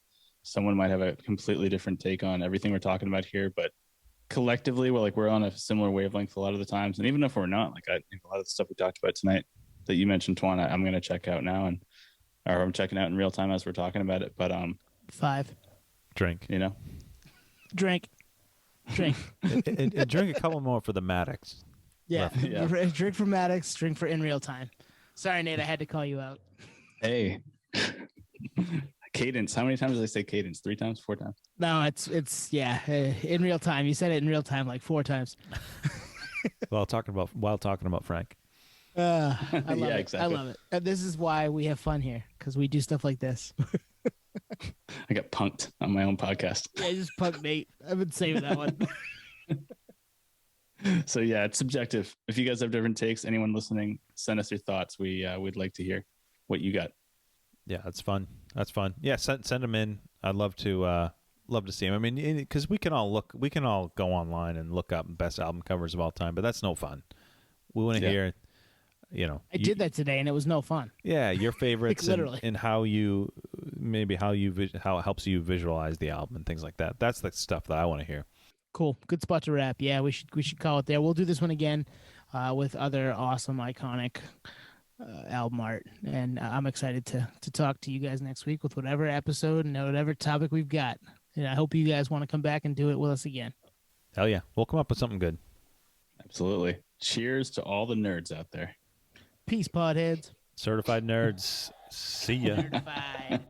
Someone might have a completely different take on everything we're talking about here, but collectively we're on a similar wavelength a lot of the times. And even if we're not, like I think a lot of the stuff we talked about tonight that you mentioned, Twan, I'm going to check out now, or I'm checking out in real time as we're talking about it. But 5. Drink. Drink. and drink a couple more for the Maddox. Yeah. Yeah. Drink for Maddox, drink for In Real Time. Sorry, Nate, I had to call you out. Hey, cadence. How many times did I say cadence? 3 times, 4 times? No, it's yeah, In Real Time. You said it in real time like 4 times. While talking about Frank. I love Yeah, it. exactly. I love it. And this is why we have fun here, because we do stuff like this. I got punked on my own podcast. Yeah, just punk Nate. I've been saving that one. So yeah, it's subjective. If you guys have different takes, anyone listening, send us your thoughts. We'd like to hear what you got. Yeah, that's fun. Yeah, send them in. I'd love to see them. I mean, because we can all go online and look up best album covers of all time, but that's no fun. We want to hear, I did that today, and it was no fun. Yeah, your favorites Like, literally. and how it helps you visualize the album and things like that. That's the stuff that I want to hear. Cool. Good spot to wrap. Yeah, we should call it there. We'll do this one again with other awesome, iconic album art. And I'm excited to talk to you guys next week with whatever episode and whatever topic we've got. And I hope you guys want to come back and do it with us again. Hell yeah. We'll come up with something good. Absolutely. Cheers to all the nerds out there. Peace, podheads. Certified nerds. See ya. Certified.